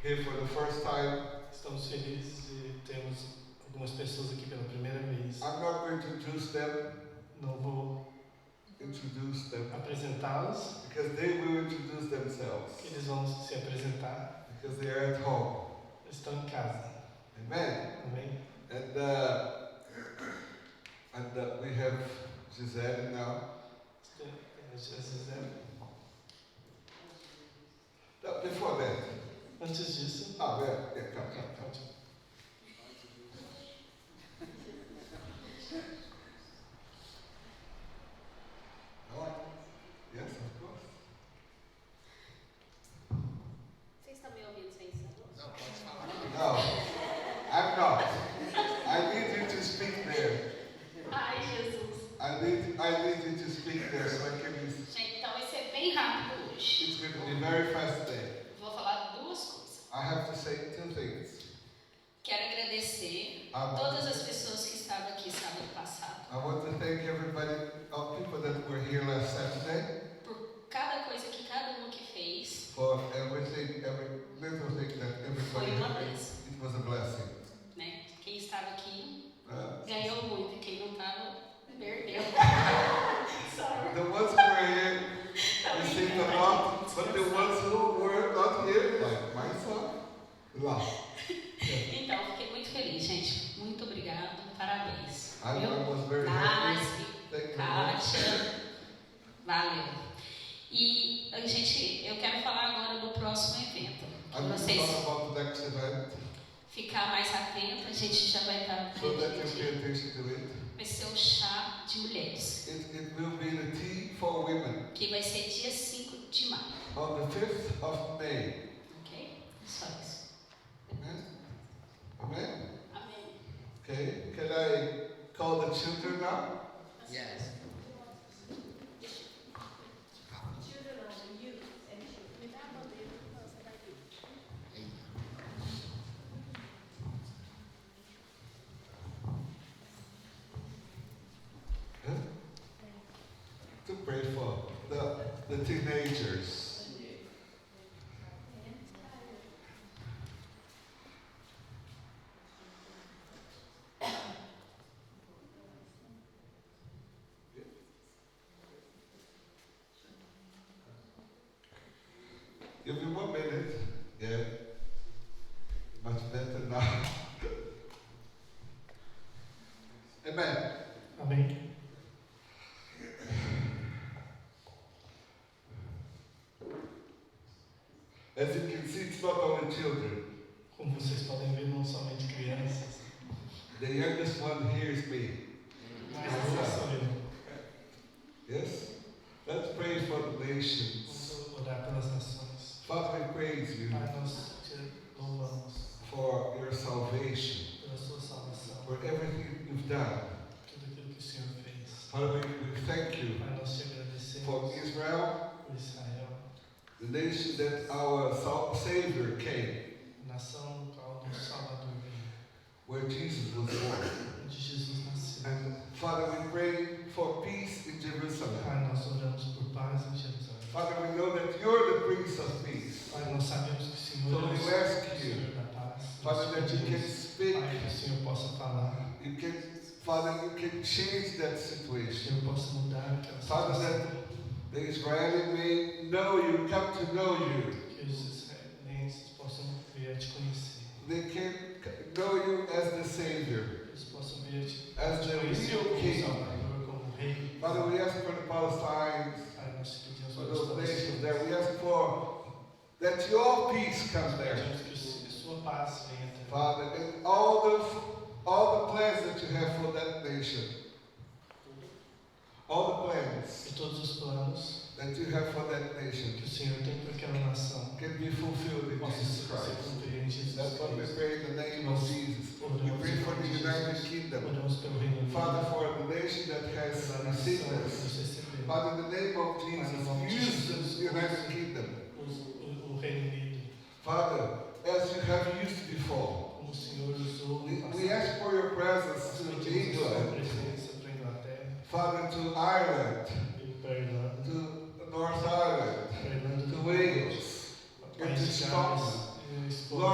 here for the first time. Estamos felizes de termos algumas pessoas aqui pela primeira vez. I'm not going to introduce them, Não vou apresentá-los, because they will introduce themselves, porque eles vão se apresentar. because they are at home. Eles estão em casa. Amen. Amém? And we have Gisele now. No, before that. Antes disso. Ah, yeah, come. Yes, of course. Vocês estão me ouvindo sem som? Não, pode falar. No, I'm not. I need you to speak there. Ai, Jesus. I need you to speak there so I can use. Gente, então vai ser bem rápido hoje. It's going to be a very fast day. Vou falar duas coisas. I have to say two things. Quero agradecer a todas as pessoas que estavam aqui sábado passado. I want to thank everybody, all people that were here last Saturday, Por cada coisa que cada um que fez. for everything, every little thing that everybody Foi uma did. bênção, It was a blessing. né? Quem estava aqui Uh, ganhou muito e quem não estava perdeu. Sorry. the ones who were here received a lot, but the ones who were not here, like myself, lost. Então, fiquei muito feliz, gente. Muito obrigada. Parabéns. I Viu? was very happy. Nasce, Thank you very much. Kátia. Valeu. E, gente, eu quero falar agora do próximo evento. Que I'm going to vocês talk about the next event ficar mais atentos, a gente já vai estar so that you aqui. pay attention to it. Vai ser o chá de mulheres, It will be the tea for women que vai ser dia 5 de maio. on the 5th of May. Ok? Só isso. Amen? Amen? Amém. Okay, can I call the children now? Yes. Huh? To pray for the teenagers. Give me 1 minute. Yeah. Much better now. Amen. Amém? As you can see, it's not only children. Como vocês podem ver, não somente crianças. The youngest one here is me. Mas não sou eu. Yes? Let's pray for the nations. Vamos orar pelas nações. Father, we praise you Pai, nós te louvamos for your salvation, pela sua salvação, for everything you've done. tudo aquilo que o Senhor fez. Father, we thank you Pai, nós te agradecemos for Israel, por Israel, the nation that our Savior came, a nação no qual o nosso Salvador veio, where Jesus was born. onde Jesus nasceu. And Father, we pray for peace in Jerusalem. Pai, nós oramos por paz em Jerusalém. Father, we know that you're the Prince of Peace. Pai, nós sabemos que o Senhor So é we o ask you, Senhor da paz. Father, Nós that you can pedimos, speak, Pai, que o Senhor possa falar, Father, you can change that que o situation. Senhor possa mudar aquela Father, situação, that the Israeli may know you, come to know you. que os israelenses possam vir a te conhecer, They can know you as the Savior, eles possam vir a te as the conhecer real como King. Salvador, como Rei. Father, we ask for the Palestinians, Pai, nós te pedimos for pelos those nations palestinos. there. We ask for that your peace comes there. Pedimos que a sua paz venha também. Father, and all the plans that you have for that nation, all the plans Que todos os planos that you have for that que nation o Senhor tem para aquela nação can be fulfilled in possam Jesus ser Christ. cumpridos em Jesus That's what we Cristo. pray in the name of Jesus. We pray for the United Kingdom. Oramos pelo Reino Unido, Father, for the nation that has pela nação received que us. nos recebeu, Father, in the name of Jesus, use the United Kingdom. o Reino Unido, Father, as you have used before, como o Senhor usou no we passado. ask for your presence Nós to pedimos a sua England, presença para a Inglaterra, Father, to Ireland, e para a Irlanda, to North Ireland, para a Irlanda to do Wales, Norte, and to País de Gales, Scotland. e a Escócia.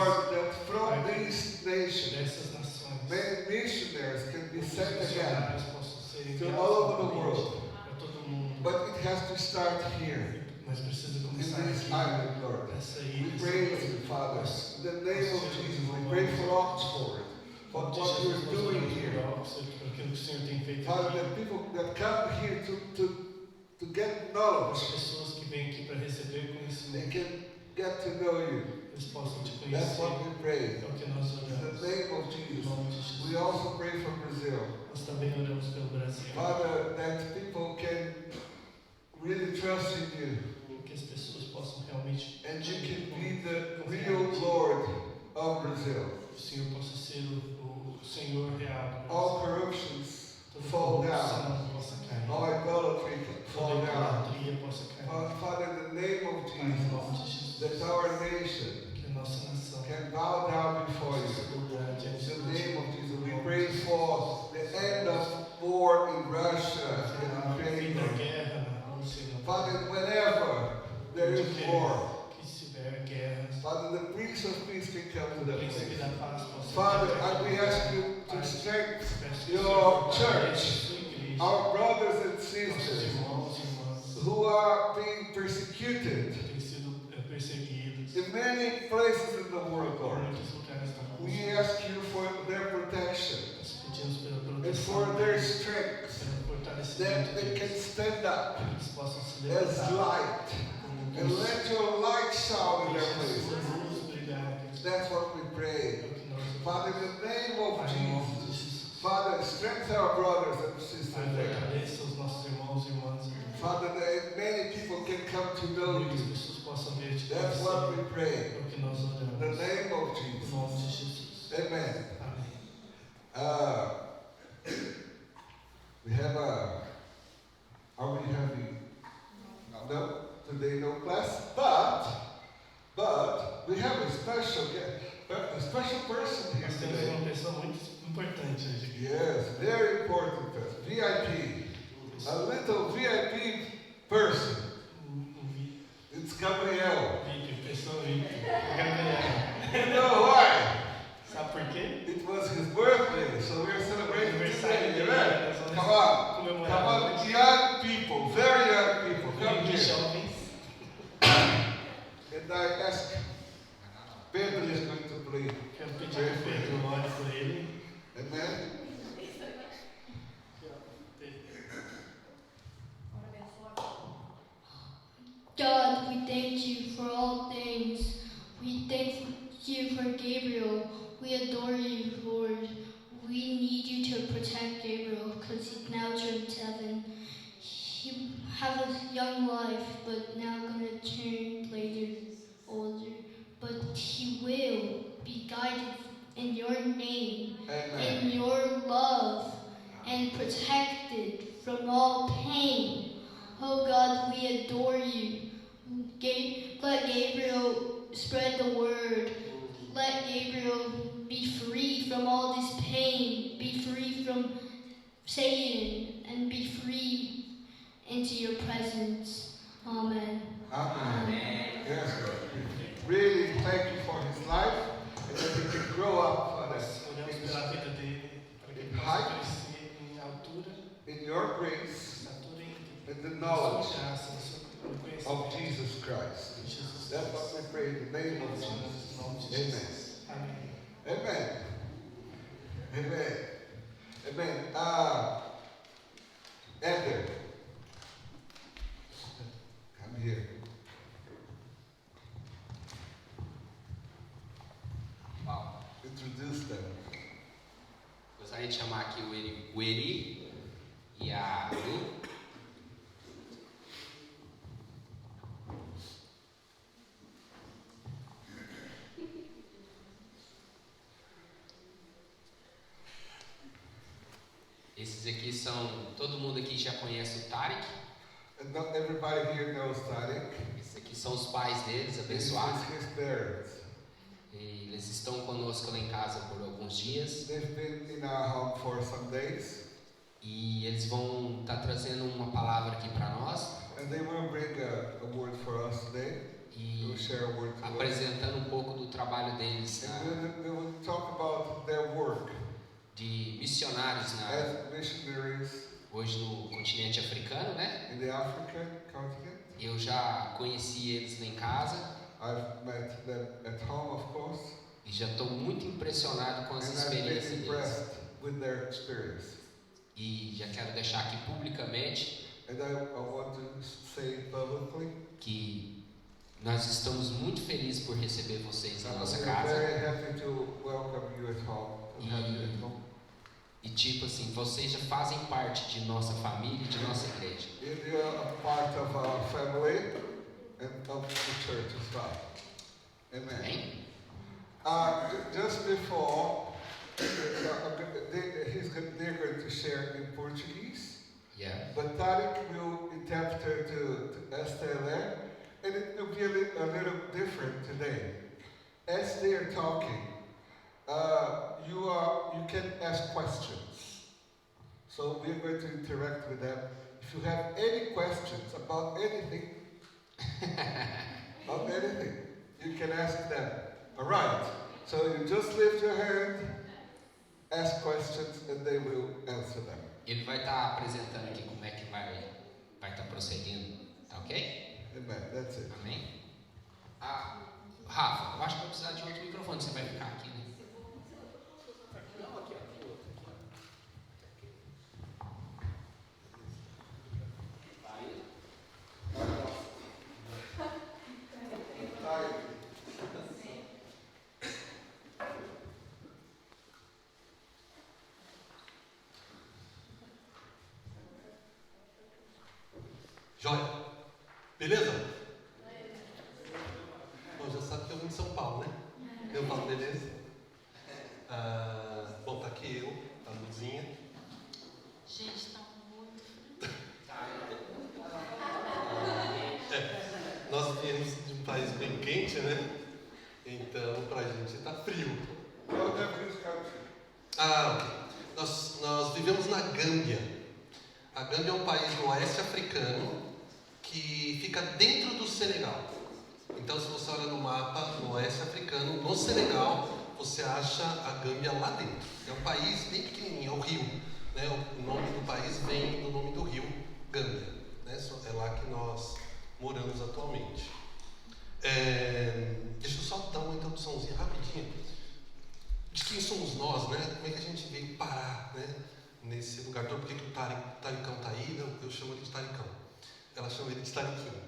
nations, dessas nações, many missionaries can be sent again missionários possam ser to enviados all over the novamente world. para todo mundo. But it has to start here, Mas precisa in começar this aqui, island, Lord. nessa We ilha. praise you, Father. In the name of Jesus, we pray for Oxford, for what you're doing here. Aquilo que o Senhor tem feito Father, aqui. the people that come here to get As knowledge, pessoas que vêm aqui para receber they conhecimento, can get to know you. eles possam te That's conhecer. what we pray. É o que nós In oramos. the name of Em Jesus. nome de Jesus. We also pray for Brazil. Nós também oramos pelo Brasil. Father, that people can really trust in you. Que as pessoas possam realmente And you can be the real Lord of Brazil. o Senhor possa ser o Senhor real. All corruptions Toda fall down. corrupção possa cair. All idolatry fall Toda down. idolatria possa cair. Father, in the name of Pai, em nome de Jesus, Jesus. that our nation Que a nossa nação can bow down before possa se you. dobrar diante In de the name of Ti. Jesus, we pray for the end of war in Russia and A fim da Ukraine. guerra na Rússia e na Father, whenever there is war, que se tiver guerras, Father, the Prince of Peace can come to o that príncipe place. da paz possa Father, vir até we aqui. ask you Pai, to strengthen peço que o your Senhor church, fortaleça a sua igreja, our brothers and nossos sisters irmãos e irmãs who are being persecuted que têm sido perseguidos in many places in the world, por Lord. muitos lugares da We Rússia. ask you for their protection Nós pedimos pela and proteção for their deles, strength, pelo that fortalecimento they can deles, stand up que eles possam se as levantar light como and luz, let your light shine in their deixa a places. sua luz brilhar naqueles That's what we É pray. o que nós Father, in the name of Pai, em nome de Jesus, Jesus. Father, strengthen our brothers and sisters Pai, there. fortaleça os nossos irmãos e irmãs. Father, that many people can come to know Muitas you. pessoas possam ver te That's what we conhecer. pray. É o que nós In the oramos. name of Em Jesus. nome de Jesus. Amen. Amém. We have are we having, no, today no class, but we have a special person here Nós temos today. uma pessoa muito importante hoje aqui. Yes, very important person, VIP, a little VIP person. It's Gabriel. VIP, pessoa VIP. Gabriel. You know why? Sabe por quê? It was his birthday, so we're celebrating Aniversário today. dele. Amen. Nós vamos Come on. comemorar Come on, hoje. young people, very young people, come Muitos here. jovens. And I ask, Pedro is going to play. Quero pedir ao Pedro, ore por ele. Amen. God, we thank you for all things. We thank you for Gabriel. We adore you, Lord. We need you to protect Gabriel because he's now turned 7. He have a young life, but now going to turn later older. But he will be guided in your name, Amen. in your love, and protected from all pain. Oh God, we adore you. Let Gabriel spread the word. Let Gabriel be free from all this pain, be free from Satan, and be free into your presence. Amen. Amen. Yes, Lord. We really thank you for his life and that he can grow up, Father, Oramos pela vida dele, para que ele possa crescer em altura, in your grace estatura e and the em knowledge sua graça, no seu of conhecimento Jesus Christ. de Jesus That's what Cristo. we pray in the name of Nós oramos Jesus. em nome de Amen. Jesus. Amém. Amen. Amen. Amen. Eder. Come here. Wow. Introduce them. Gostaria de chamar aqui o Eri e a Lu. Esses aqui são, todo mundo aqui já conhece o Tarek. And not everybody here knows Tarek. Esses aqui são os pais deles, This abençoados. is his parents. E eles estão conosco lá em casa por alguns dias. They've been in our home for some days. E eles vão estar trazendo uma palavra aqui para nós. And they will bring a word for us today. They E will share a word to us. apresentando um pouco do trabalho deles. And they will talk about missionários as missionaries hoje no continente africano, né? in the African continent. Eu já conheci eles lá em casa I've met them at home, of course, e já estou muito impressionado com as and I've been experiências deles. impressed with their experience. E já quero deixar aqui publicamente And I want to say publicly, que nós estamos muito felizes por receber vocês na nossa we are casa. very happy to welcome you at home, to have you at home. E tipo assim, vocês já fazem parte de nossa família e de nossa igreja. You are a part of our family and of the church as well. Amen. Amém? Just before, they're going to share in Portuguese, Yeah. but Tarek will interpret to Esther, and it will be a little different today. As they are talking, you can ask questions. So we're going to interact with them. If you have any questions about anything, you can ask them. All right. So you just lift your hand, ask questions, and they will answer them. Ele vai estar apresentando aqui como é que vai estar procedendo, tá ok? Amen. That's it. Amém? Rafa, eu acho que vai precisar de outro microfone, você vai ficar aqui, né? Joia. Beleza? Bom, já sabe que eu vim de São Paulo, né? Eu falo, beleza? Bom, tá aqui eu, a Luzinha. Gente, tá muito frio. Nós viemos de um país bem quente, né? Então, pra gente tá frio. Nós vivemos na Gâmbia. A Gâmbia é um país do oeste africano que fica dentro do Senegal. Então, se você olha no mapa no oeste africano, no Senegal, você acha a Gâmbia lá dentro. É um país bem pequenininho, é o rio. Né? O nome do país vem do nome do rio Gâmbia. Né? É lá que nós moramos atualmente. Deixa eu só dar uma introduçãozinha rapidinha de quem somos nós, né? Como é que a gente veio parar, né? Nesse lugar todo. Por que o Taricão está aí? Eu chamo ele de Taricão. Ela chama ele de Tariquinho.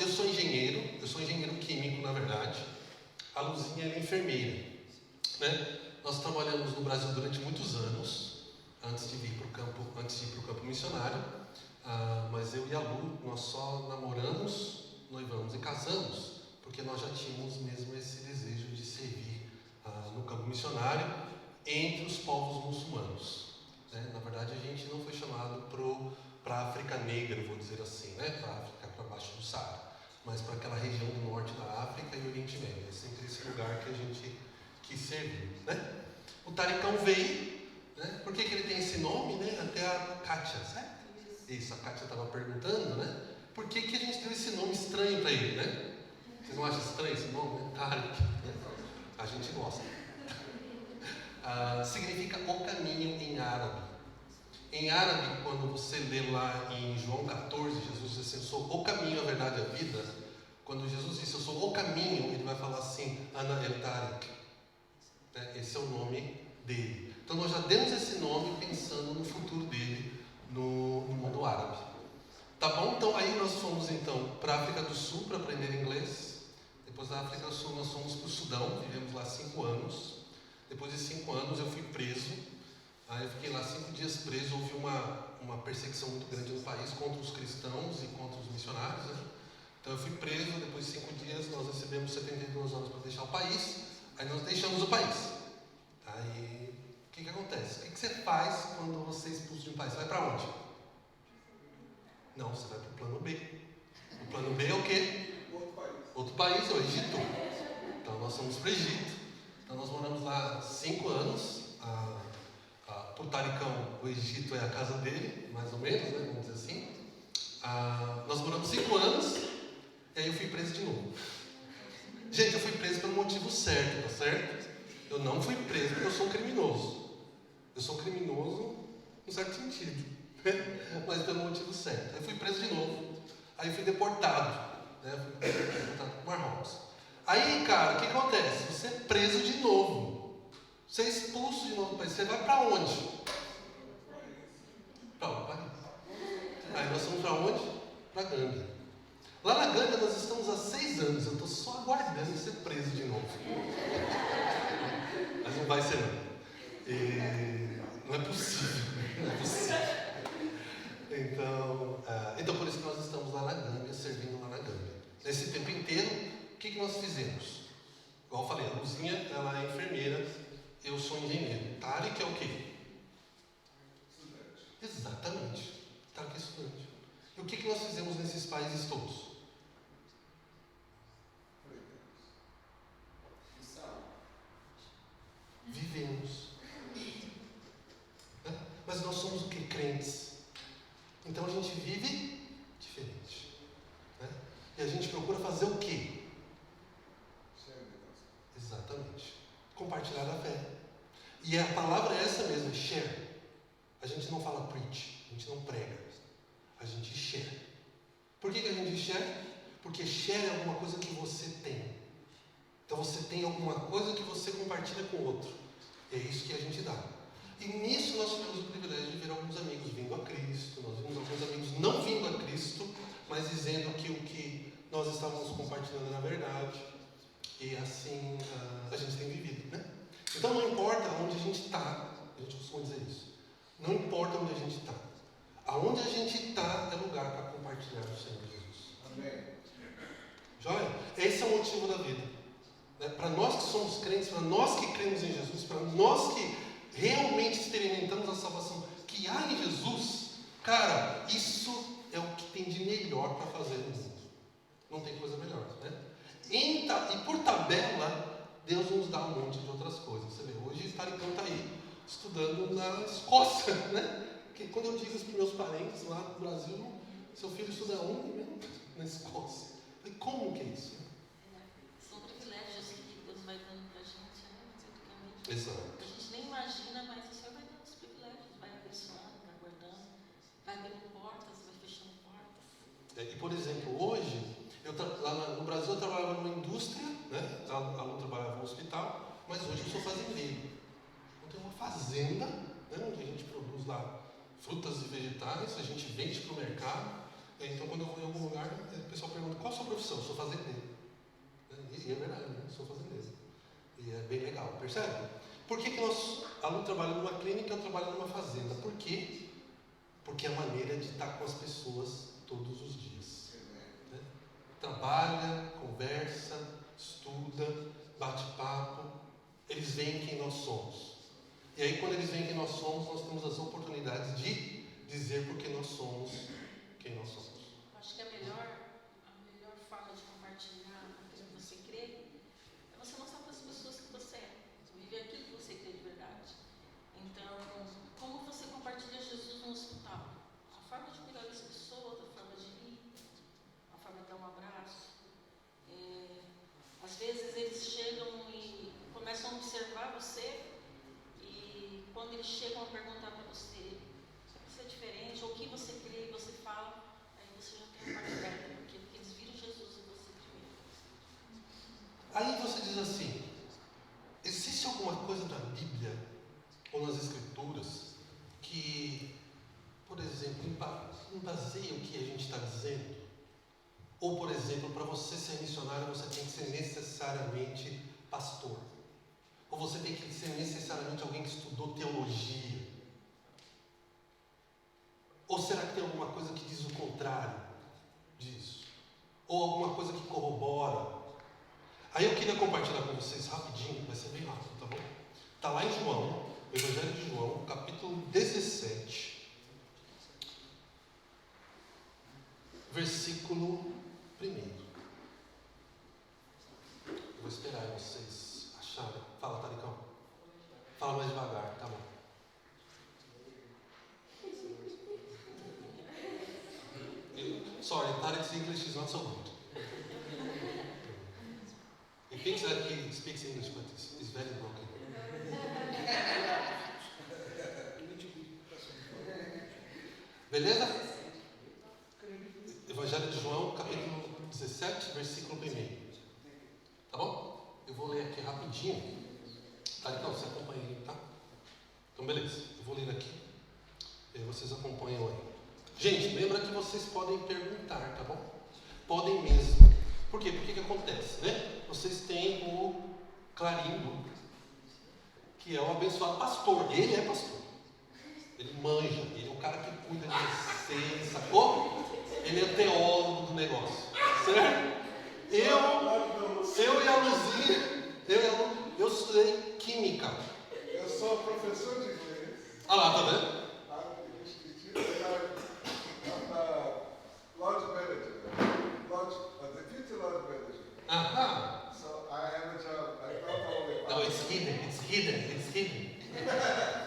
Eu sou engenheiro químico, na verdade. A Luzinha é enfermeira. Né? Nós trabalhamos no Brasil durante muitos anos, antes de ir para o campo missionário. Mas eu e a Lu, nós só namoramos, noivamos e casamos, porque nós já tínhamos mesmo esse desejo de servir no campo missionário entre os povos muçulmanos. Né? Na verdade, a gente não foi chamado para a África Negra, vou dizer assim, né? Para a África para baixo do Saara, mas para aquela região do norte da África e Oriente Médio. É sempre esse lugar que a gente quis servir. Né? O Taricão veio, né? Por que ele tem esse nome? Né? Até a Kátia, certo? Isso, a Kátia estava perguntando, né? Por que a gente deu esse nome estranho para ele, né? Vocês não acham estranho esse nome, né? Tarik, né? A gente gosta. Significa o caminho em árabe. Em árabe, quando você lê lá em João 14, Jesus diz assim: eu sou o caminho, a verdade e a vida. Quando Jesus disse eu sou o caminho, ele vai falar assim: Ana el Tarik. Esse é o nome dele. Então nós já demos esse nome pensando no futuro dele no mundo árabe. Tá bom? Então aí nós fomos para a África do Sul para aprender inglês. Depois da África do Sul nós fomos para o Sudão, vivemos lá 5 anos. Depois de 5 anos eu fui preso. Aí eu fiquei lá 5 dias preso. Houve uma perseguição muito grande no país contra os cristãos e contra os missionários. Né? Então eu fui preso. Depois de 5 dias nós recebemos 72 horas para deixar o país. Aí nós deixamos o país. Aí o que acontece? O que você faz quando você é expulso de um país? Você vai para onde? Não, você vai para o plano B. O plano B é o quê? Outro país, é o Egito. Então nós fomos para o Egito. Então nós moramos lá 5 anos. Para o Taricão, o Egito é a casa dele, mais ou menos, né? Vamos dizer assim. Nós moramos 5 anos. E aí eu fui preso de novo. Gente, eu fui preso pelo motivo certo, tá certo? Eu não fui preso porque eu sou um criminoso. Eu sou criminoso no certo sentido, mas pelo motivo certo. Aí fui preso de novo. Aí fui deportado, né? Fui deportado para Marrocos. Aí, cara, o que acontece? Você é preso de novo. Você é expulso de novo do país. Você vai para onde? Para o país. Aí nós fomos para onde? Para Gâmbia. Lá na Gâmbia nós estamos há 6 anos. Eu estou só aguardando ser preso de novo. Mas não vai ser não. Não é possível. Não é possível. Então por isso que nós estamos lá na Gâmbia, servindo lá na Gâmbia. Nesse tempo inteiro, o que nós fizemos? Igual eu falei, a Luzinha, ela é enfermeira, eu sou engenheiro. Tarek é o quê? Estudante. Exatamente. Tarek é estudante. E o que nós fizemos nesses países todos? Vivemos. Mas nós somos o que? Crentes. Então a gente vive diferente. Né? E a gente procura fazer o quê? Exatamente. Compartilhar a fé. E a palavra é essa mesmo, share. A gente não fala preach, a gente não prega. A gente share. Por que a gente share? Porque share é alguma coisa que você tem. Então você tem alguma coisa que você compartilha com o outro. É isso que a gente dá. E nisso nós tivemos o privilégio de ver alguns amigos vindo a Cristo. Nós vimos alguns amigos não vindo a Cristo, mas dizendo que o que nós estávamos compartilhando era verdade. E assim a gente tem vivido, né? Então não importa onde a gente está, a gente costuma dizer isso. Não importa onde a gente está. Aonde a gente está é lugar para compartilhar o Senhor Jesus. Amém. Joia? Esse é o motivo da vida. Né? Para nós que somos crentes, para nós que cremos em Jesus, para nós que realmente experimentamos a salvação que há em Jesus, cara, isso é o que tem de melhor para fazer no mundo. Não tem coisa melhor, né? E por tabela, Deus nos dá um monte de outras coisas. Você vê, hoje Taricão está aí, estudando na Escócia, né? Porque quando eu digo isso para meus parentes lá no Brasil, seu filho estuda onde mesmo? Na Escócia. Eu falei, como que é isso? São privilégios que Deus vai dando para a gente, né? Mas, Exato. a gente nem imagina, mas o Senhor vai dando os privilégios, vai abençoando, vai guardando, vai abrindo portas, vai fechando portas. E por exemplo, hoje, lá no Brasil eu trabalhava numa indústria, né? A Lu trabalhava no hospital, mas hoje eu sou fazendeiro. Então tem uma fazenda, né? Onde a gente produz lá frutas e vegetais, a gente vende para o mercado. Então quando eu vou em algum lugar, o pessoal pergunta, qual a sua profissão? Eu sou fazendeiro. E é verdade, né? Eu sou fazendeiro. E é bem legal, percebe? Por que a Lu trabalha numa clínica e eu trabalho numa fazenda? Por quê? Porque é a maneira de estar com as pessoas todos os dias. Né? Trabalha, conversa, estuda, bate papo. Eles veem quem nós somos. E aí quando eles veem quem nós somos, nós temos as oportunidades de dizer por que nós somos quem nós somos. Acho que a melhor forma de compartilhar aquilo que você crê é você mostrar para as pessoas que você é, viver aquilo que você crê de verdade. Então, como você compartilha Jesus no hospital? A forma de cuidar das pessoas, a forma de ir, a forma de dar um abraço. Às vezes eles chegam e começam a observar você e quando eles chegam a perguntar para você se é diferente ou o que você crê e você fala, aí você já tem uma parte aberta, porque eles viram Jesus em você primeiro. Aí você diz assim, existe alguma coisa na Bíblia ou nas Escrituras que, por exemplo, baseia o que a gente está dizendo? Ou, por exemplo, para você ser missionário, você tem que ser necessariamente pastor. Ou você tem que ser necessariamente alguém que estudou teologia. Ou será que tem alguma coisa que diz o contrário disso? Ou alguma coisa que corrobora? Aí eu queria compartilhar com vocês rapidinho, vai ser bem rápido, tá bom? Está lá em João, Evangelho de João, capítulo 17, versículo 1. Eu vou esperar vocês acharem. Fala, Taricão. Fala mais devagar, tá bom. Sorry, Tarek's English is not so good. He thinks that he speaks English, but it's very broken. Beleza? Evangelho de João, capítulo 17, versículo 1. Tá bom? Eu vou ler aqui rapidinho. Tá, então, você acompanha aí, tá? Então, beleza. Eu vou ler aqui. E aí vocês acompanham aí. Gente, lembra que vocês podem perguntar, tá bom? Podem mesmo. Por quê? Porque que acontece, né? Vocês têm o Clarindo, que é o abençoado pastor. Ele é pastor. Ele manja. Ele é o cara que cuida de vocês, sacou? Ele é teólogo do negócio. Certo? Eu e a Luzinha, eu estudei química. Eu sou professor de inglês. Ah lá, tá vendo? Lodge manager. Deputy lodge manager. Aham. So I have a job. I not only. No, it's hidden.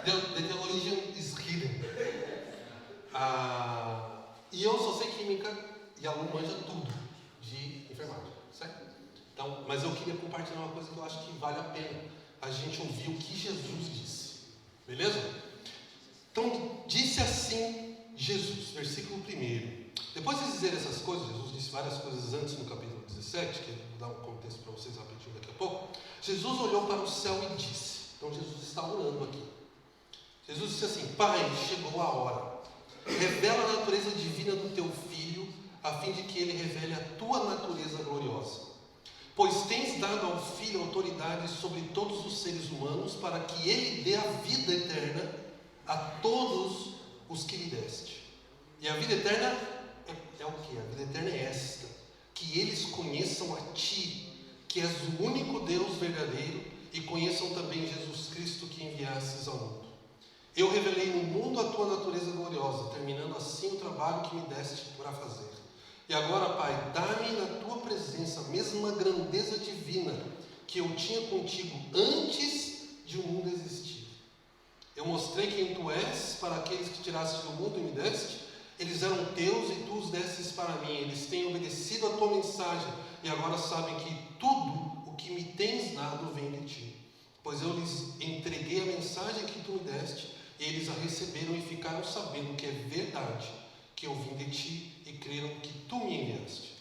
The theologian is hidden. E eu só sei química e a Lu manja tudo de enfermagem, certo? Então, mas eu queria compartilhar uma coisa que eu acho que vale a pena a gente ouvir o que Jesus disse. Beleza? Então, disse assim Jesus, versículo 1. Depois de dizer essas coisas, Jesus disse várias coisas antes no capítulo 17, que eu vou dar um contexto para vocês rapidinho daqui a pouco. Jesus olhou para o céu e disse, então Jesus está orando aqui. Jesus disse assim: Pai, chegou a hora. Revela a natureza divina do teu Filho, a fim de que ele revele a tua natureza gloriosa. Pois tens dado ao Filho autoridade sobre todos os seres humanos, para que ele dê a vida eterna a todos os que lhe deste. E a vida eterna é o que? A vida eterna é esta: que eles conheçam a ti, que és o único Deus verdadeiro, e conheçam também Jesus Cristo que enviastes ao mundo. Eu revelei no mundo a tua natureza gloriosa, terminando assim o trabalho que me deste por a fazer. E agora, Pai, dá-me na tua presença a mesma grandeza divina que eu tinha contigo antes de o mundo existir. Eu mostrei quem tu és para aqueles que tiraste do mundo e me deste. Eles eram teus e tu os destes para mim. Eles têm obedecido a tua mensagem e agora sabem que tudo o que me tens dado vem de ti. Pois eu lhes entreguei a mensagem que tu me deste, e eles a receberam e ficaram sabendo que é verdade, que eu vim de ti e creram que tu me enviaste.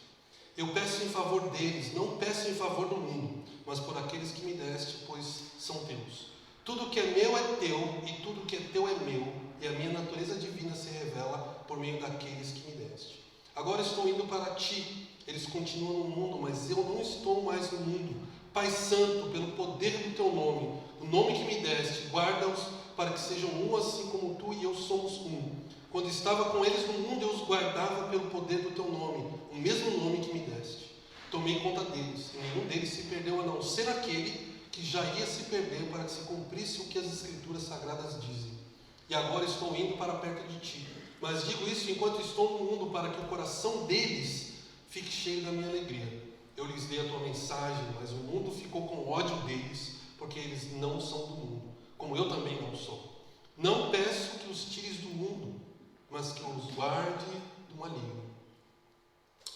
Eu peço em favor deles, não peço em favor do mundo, mas por aqueles que me deste, pois são teus. Tudo que é meu é teu, e tudo que é teu é meu, e a minha natureza divina se revela por meio daqueles que me deste. Agora estou indo para ti. Eles continuam no mundo, mas eu não estou mais no mundo. Pai Santo, pelo poder do teu nome, o nome que me deste, guarda-os para que sejam um assim como tu e eu somos um. Quando estava com eles no mundo, eu os guardava pelo poder do teu nome, o mesmo nome que me deste. Tomei conta deles, e nenhum deles se perdeu, a não ser aquele que já ia se perder, para que se cumprisse o que as Escrituras Sagradas dizem. E agora estou indo para perto de ti. Mas digo isso enquanto estou no mundo, para que o coração deles fique cheio da minha alegria. Eu lhes dei a tua mensagem, mas o mundo ficou com ódio deles, porque eles não são do mundo, como eu também não sou. Não peço que os tires do mundo, mas que os guarde do maligno.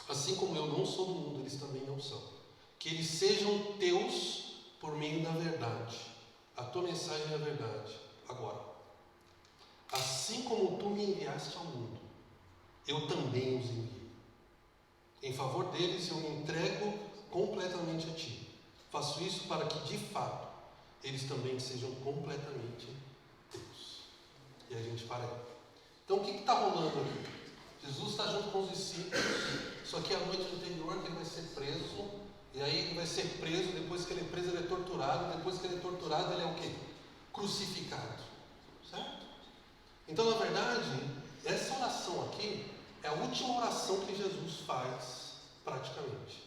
Assim como eu não sou do mundo, eles também não são. Que eles sejam teus por meio da verdade. A tua mensagem é a verdade. Agora, assim como tu me enviaste ao mundo, eu também os envio. Em favor deles eu me entrego completamente a ti. Faço isso para que, de fato, eles também sejam completamente teus. E a gente para aí. Então, o que está rolando aqui? Jesus está junto com os discípulos, só que a noite anterior ele vai ser preso, e aí ele vai ser preso, depois que ele é preso ele é torturado, depois que ele é torturado ele é o quê? Crucificado. Certo? Então, na verdade, essa oração aqui é a última oração que Jesus faz, praticamente.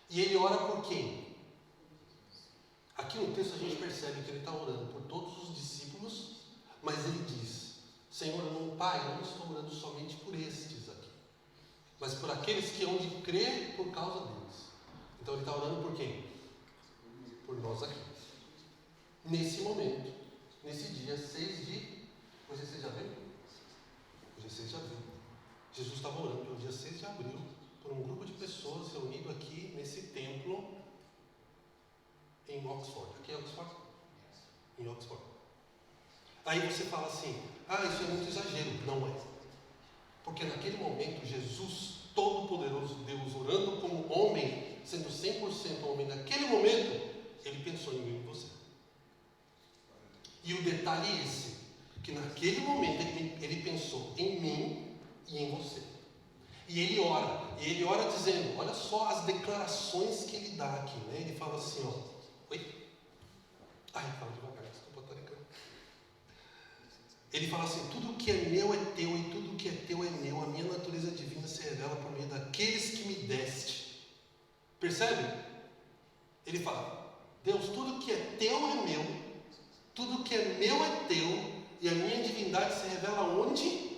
E ele ora por quem? Aqui no texto a gente percebe que ele está orando por todos os discípulos, mas ele diz: Senhor, Pai, eu não estou orando somente por estes aqui, mas por aqueles que hão de crer por causa deles. Então ele está orando por quem? Por nós aqui. Nesse momento, nesse dia 6 de... Hoje é 6 de abril? Hoje é 6 de abril. Jesus estava orando pelo dia 6 de abril, por um grupo de pessoas reunido aqui nesse templo em Oxford. Aqui é Oxford? em Oxford. Aí você fala assim, isso é muito exagero. Não é. Porque naquele momento, Jesus, Todo-Poderoso Deus, orando como homem, sendo 100% homem, naquele momento, ele pensou em mim e em você. E o detalhe é esse, que naquele momento ele pensou em mim e em você. E ele ora dizendo, olha só as declarações que ele dá aqui, né? Ele fala assim, fala devagar, desculpa, Taricão. Ele fala assim, tudo que é meu é teu e tudo que é teu é meu, a minha natureza divina se revela por meio daqueles que me deste. Percebe? Ele fala, Deus, tudo que é teu é meu, tudo que é meu é teu, e a minha divindade se revela onde?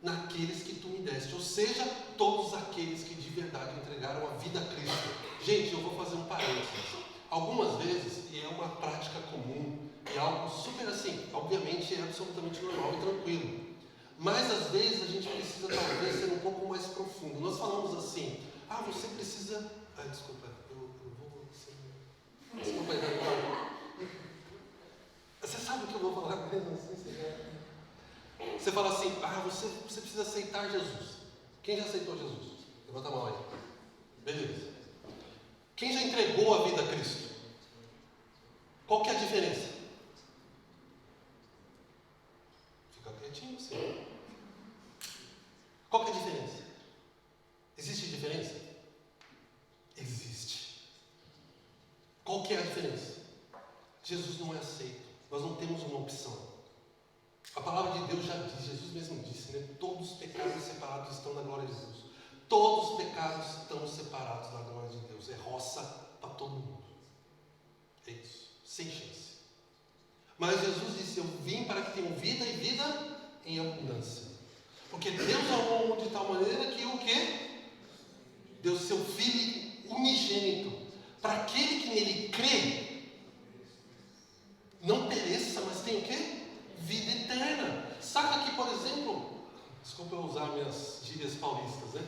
Naqueles que tu me deste, ou seja, todos aqueles que de verdade entregaram a vida a Cristo. Gente, eu vou fazer um parênteses. Algumas vezes, e é uma prática comum, é algo super assim, obviamente é absolutamente normal e tranquilo, mas às vezes a gente precisa talvez ser um pouco mais profundo. Nós falamos assim, você precisa... desculpa, eu vou... Desculpa aí, você sabe o que eu vou falar mesmo assim? Você fala assim, você precisa aceitar Jesus. Quem já aceitou Jesus? Levanta a mão aí. Beleza. Quem já entregou a vida a Cristo? Qual que é a diferença? Fica quietinho, sim. Qual que é a diferença? Existe diferença? Existe. Qual que é a diferença? Jesus não é aceito. Nós não temos uma opção. A palavra de Deus já diz, Jesus mesmo disse, né? Todos os pecados separados estão na glória de Deus. Todos os pecados estão separados na glória de Deus. É roça para todo mundo. É isso. Sem chance. Mas Jesus disse, eu vim para que tenham vida e vida em abundância. Porque Deus amou o mundo de tal maneira que o quê? Deu seu Filho unigênito. Para aquele que nele crê, não pereça, mas tem o quê? Vida eterna. Saca que, por exemplo, desculpa eu usar minhas gírias paulistas, né?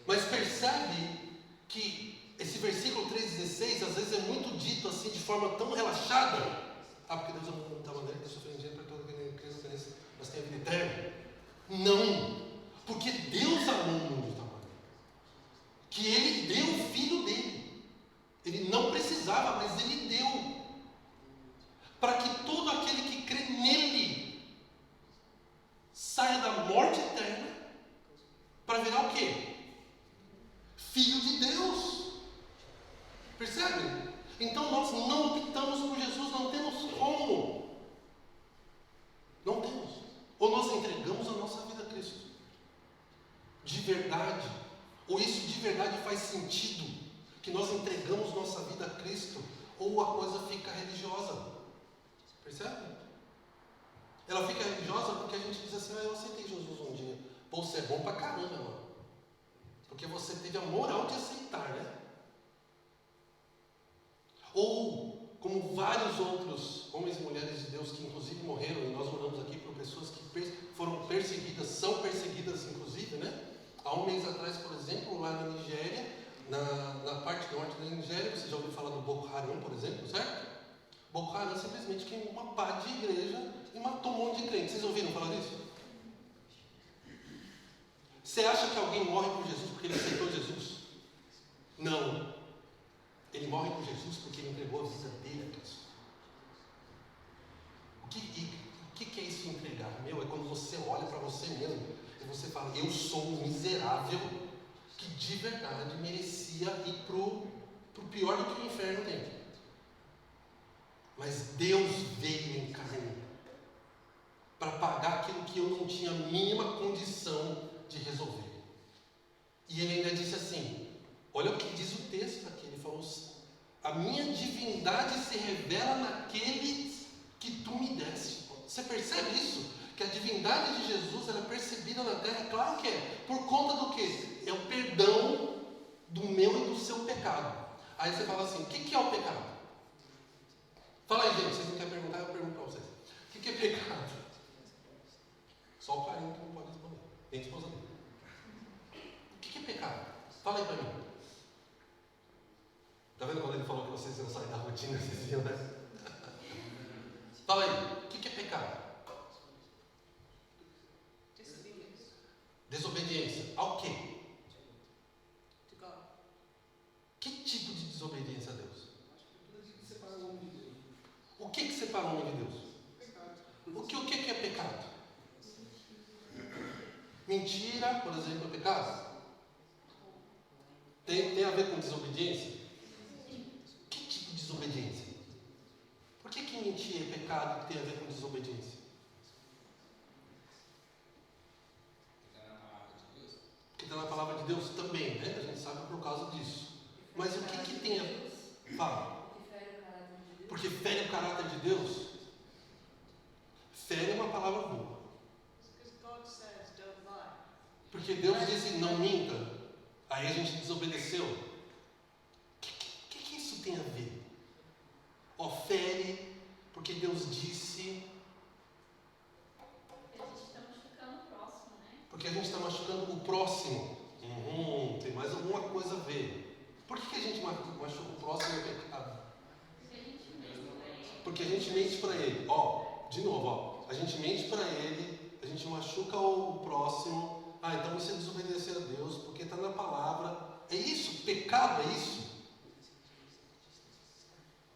Mas percebe que esse versículo 3,16 às vezes é muito dito assim de forma tão relaxada. Porque Deus amou o mundo de tal maneira que sofreu para todo aquele que crê, mas tem a vida eterna. Não, porque Deus amou o mundo de tal maneira que Ele deu o Filho dele. Ele não precisava, mas Ele deu. Para que todo aquele que crê nele saia da morte eterna para virar o quê? Filho de Deus. Percebe? Então nós não optamos por Jesus, não temos como. Não temos. Ou nós entregamos a nossa vida a Cristo de verdade, ou isso de verdade faz sentido, que nós entregamos nossa vida a Cristo, ou a coisa fica religiosa. Percebe? Ela fica religiosa porque a gente diz assim, eu aceitei Jesus um dia. Pô, você é bom pra caramba, mano. Porque você teve a moral de aceitar, né? Ou, como vários outros homens e mulheres de Deus que inclusive morreram, e nós oramos aqui por pessoas que foram perseguidas, são perseguidas inclusive, né? Há um mês atrás, por exemplo, lá na Nigéria, na parte norte da Nigéria, você já ouviu falar do Boko Haram, por exemplo, certo? Boko Haram simplesmente queimou uma pá de igreja e matou um monte de crentes. Vocês ouviram falar disso? Você acha que alguém morre por Jesus porque ele aceitou Jesus? Não. Ele morre por Jesus porque ele entregou a vida dele a Cristo. O que é isso entregar? É quando você olha para você mesmo e você fala, eu sou um miserável que de verdade merecia ir pro pior do que o inferno tem. Mas Deus veio em carne para pagar aquilo que eu não tinha a mínima condição de resolver. E ele ainda disse assim, olha o que diz o texto aqui, ele falou assim, a minha divindade se revela naqueles que tu me deste. Você percebe isso? Que a divindade de Jesus ela é percebida na terra, claro que é, por conta do quê? É o perdão do meu e do seu pecado. Aí você fala assim, o que é o pecado? Fala aí, gente, vocês não querem perguntar, eu pergunto para vocês. O que é pecado? Só o carinho que não pode responder. Nem a esposa dele. O que é pecado? Fala aí para mim. Tá vendo quando ele falou que vocês iam sair da rotina, vocês iam, né? Fala aí, o que é pecado? Desobediência. Ao quê? Que tipo de desobediência a Deus? O que separa o homem de Deus? O que é pecado? Mentira, por exemplo, é pecado? Tem a ver com desobediência? Que tipo de desobediência? Por que mentir é pecado que tem a ver com desobediência? Porque está na palavra de Deus também, né? A gente sabe por causa disso. Mas o que tem a ver? Fala. Porque fere o caráter de Deus. Fere é uma palavra boa. Porque Deus disse não minta. Aí a gente desobedeceu. O que isso tem a ver? Fere, porque Deus disse. Porque a gente está machucando o próximo. Tem mais alguma coisa a ver. Por que a gente machuca o próximo e é pecado? Porque a gente mente para ele. De novo, a gente mente para ele, a gente machuca o próximo. Então isso é desobedecer a Deus, porque está na palavra. É isso, pecado é isso.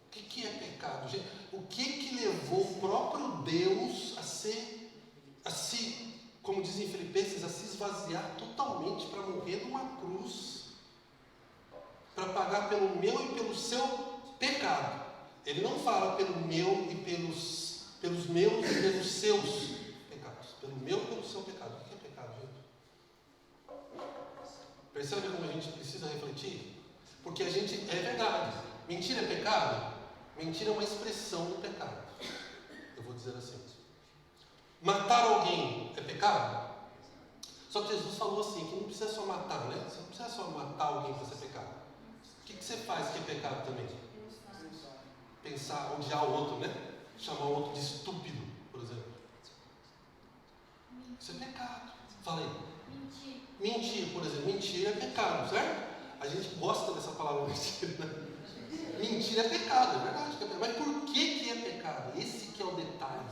O que é pecado, gente? O que levou o próprio Deus a se, como dizem Filipenses, a se esvaziar totalmente para morrer numa cruz, para pagar pelo meu e pelo seu pecado? Ele não fala pelo meu e pelos meus e pelos seus pecados. Pelo meu e pelo seu pecado. O que é pecado, gente? Percebe como a gente precisa refletir? Porque a gente, é verdade, mentira é pecado? Mentira é uma expressão do pecado. Eu vou dizer assim. Matar alguém é pecado? Só que Jesus falou assim, que não precisa só matar, né? Você não precisa só matar alguém para ser pecado. O que você faz que é pecado também? Pensar, odiar o outro, né? Chamar o outro de estúpido, por exemplo. Isso é pecado. Fala aí. Mentir, por exemplo. Mentir é pecado, certo? A gente gosta dessa palavra mentira, né? Mentir é pecado, é verdade. Mas por que é pecado? Esse que é o detalhe.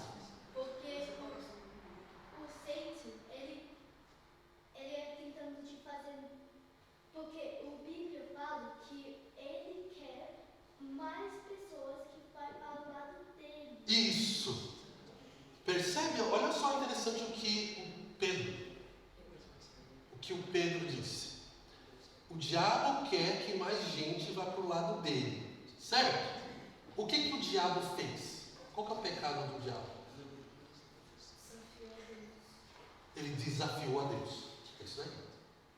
Porque o Satan, ele é tentando te fazer... Porque o Bíblia fala que ele quer mais pessoas que vai para o lado dele. Isso. Percebe? Olha só interessante o que o Pedro disse. O diabo quer que mais gente vá para o lado dele. Certo? O que o diabo fez? Qual que é o pecado do diabo? Ele desafiou a Deus. É isso aí?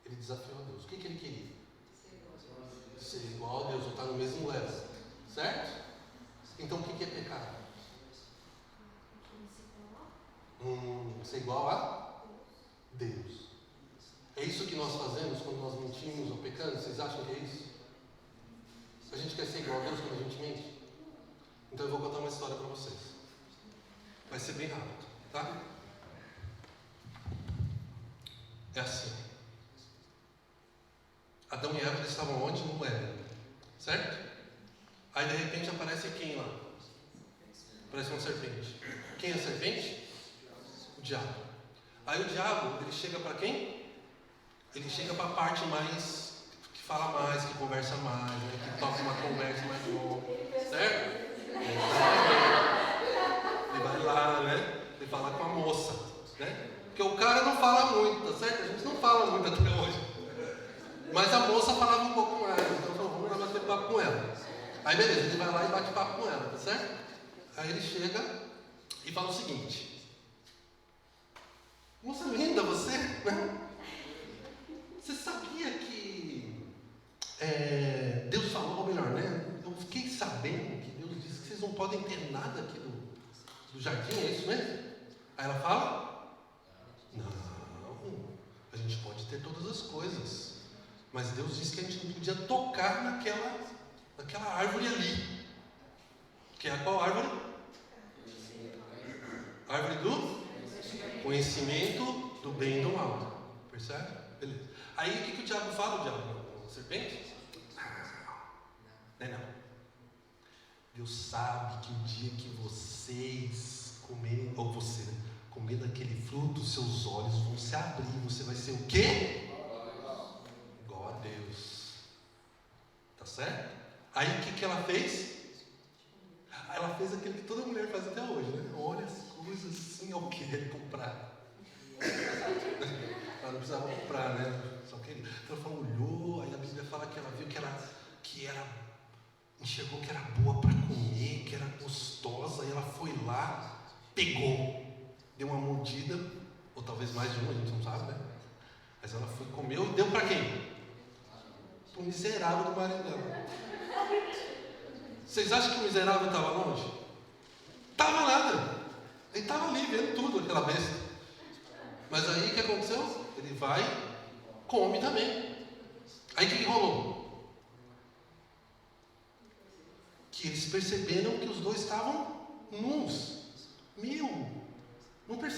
Ele desafiou a Deus. O que ele queria? Ser igual a Deus, ou estar no mesmo level. Certo? Então o que é pecado? Ser igual a Deus. É isso que nós fazemos quando nós mentimos ou pecamos? Vocês acham que é isso? A gente quer ser igual a Deus quando a gente mente? Então eu vou contar uma história para vocês. Vai ser bem rápido, tá? É assim. Adão e Eva eles estavam onde? No Éden. Certo? Aí de repente aparece quem lá? Aparece uma serpente. Quem é a serpente? O diabo. Aí o diabo, ele chega para quem? Ele chega para a parte mais, que fala mais, que conversa mais, né? Que toca uma conversa mais longa. Certo? Ele vai lá, né? Ele fala com a moça, né? Porque o cara não fala muito, tá certo? A gente não fala muito até hoje. Mas a moça falava um pouco mais, então vamos lá bater papo com ela. Aí beleza, ele vai lá e bate papo com ela, tá certo? Aí ele chega e fala o seguinte: moça linda, você, né? Você sabia que Deus falou, ou melhor, né? Eu fiquei sabendo que Deus disse que vocês não podem ter nada aqui do jardim, é isso mesmo? Aí ela fala: não, a gente pode ter todas as coisas, mas Deus disse que a gente não podia tocar naquela árvore ali. Que é a qual árvore? Árvore do conhecimento do bem e do mal. Percebe? Beleza. Aí o que o diabo fala? O diabo, a serpente? Não. Deus sabe que o dia que vocês comerem, ou você comer daquele fruto, seus olhos vão se abrir. Você vai ser o quê? Igual a Deus. Tá certo? Aí o que ela fez? Ela fez aquilo que toda mulher faz até hoje, né? Olha as coisas assim, eu quero comprar. Ela não precisava comprar, né? Só que ela falou, olhou, aí a Bíblia fala que ela viu que era enxergou que era boa para comer, que era gostosa, e ela foi lá, pegou, deu uma mordida, ou talvez mais de uma, a gente não sabe, né? Mas ela foi, comeu e deu para quem? Para o miserável do marido dela. Vocês acham que o miserável estava longe? Estava nada. Ele estava ali vendo tudo, aquela besta. Mas aí o que aconteceu? Ele vai, come também. Aí o que rolou? Que eles perceberam que os dois estavam nus.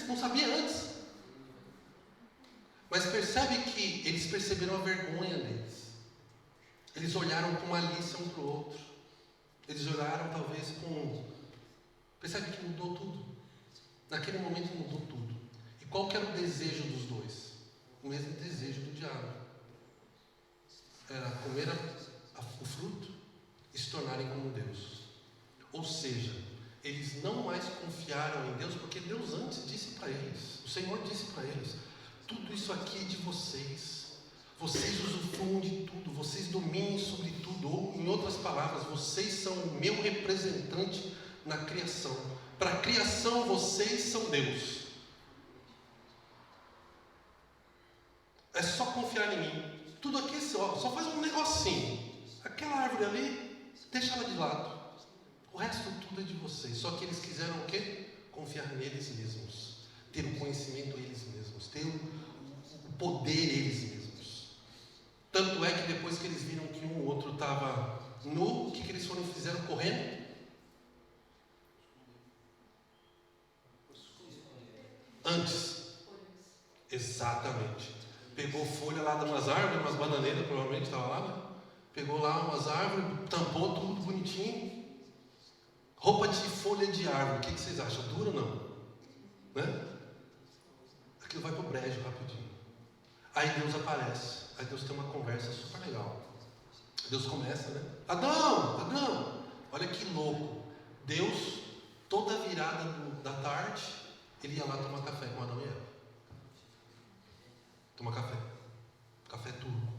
Não sabia antes. Mas percebe que eles perceberam a vergonha deles. Eles olharam com malícia um para o outro. Eles olharam talvez com... Percebe que mudou tudo. Naquele momento mudou tudo. E qual que era o desejo dos dois? O mesmo desejo do diabo. Era comer o fruto e se tornarem como Deus. Ou seja, eles não mais confiaram em Deus, porque Deus antes disse para eles, o Senhor disse para eles, tudo isso aqui é de vocês. Vocês usufruam de tudo, vocês dominem sobre tudo, ou em outras palavras, vocês são o meu representante na criação. Para a criação, vocês são Deus. É só confiar em mim. Tudo aqui só faz um negocinho. Aquela árvore ali, deixa ela de lado. O resto tudo é de vocês. Só que eles quiseram o quê? Confiar neles mesmos. Ter o conhecimento eles mesmos. Ter o poder eles mesmos. Tanto é que depois que eles viram que um ou outro estava nu, o que eles fizeram correndo? Antes. Exatamente. Pegou folha lá de umas árvores, umas bananeiras, provavelmente estava lá, né? Pegou lá umas árvores, tampou tudo bonitinho. Roupa de folha de árvore, o que vocês acham? Dura ou não? Né? Aquilo vai para o brejo rapidinho. Aí Deus aparece. Aí Deus tem uma conversa super legal. Deus começa, né? Adão! Olha que louco. Deus, toda virada da tarde, ele ia lá tomar café com Adão e Eva. Toma café. Café turco.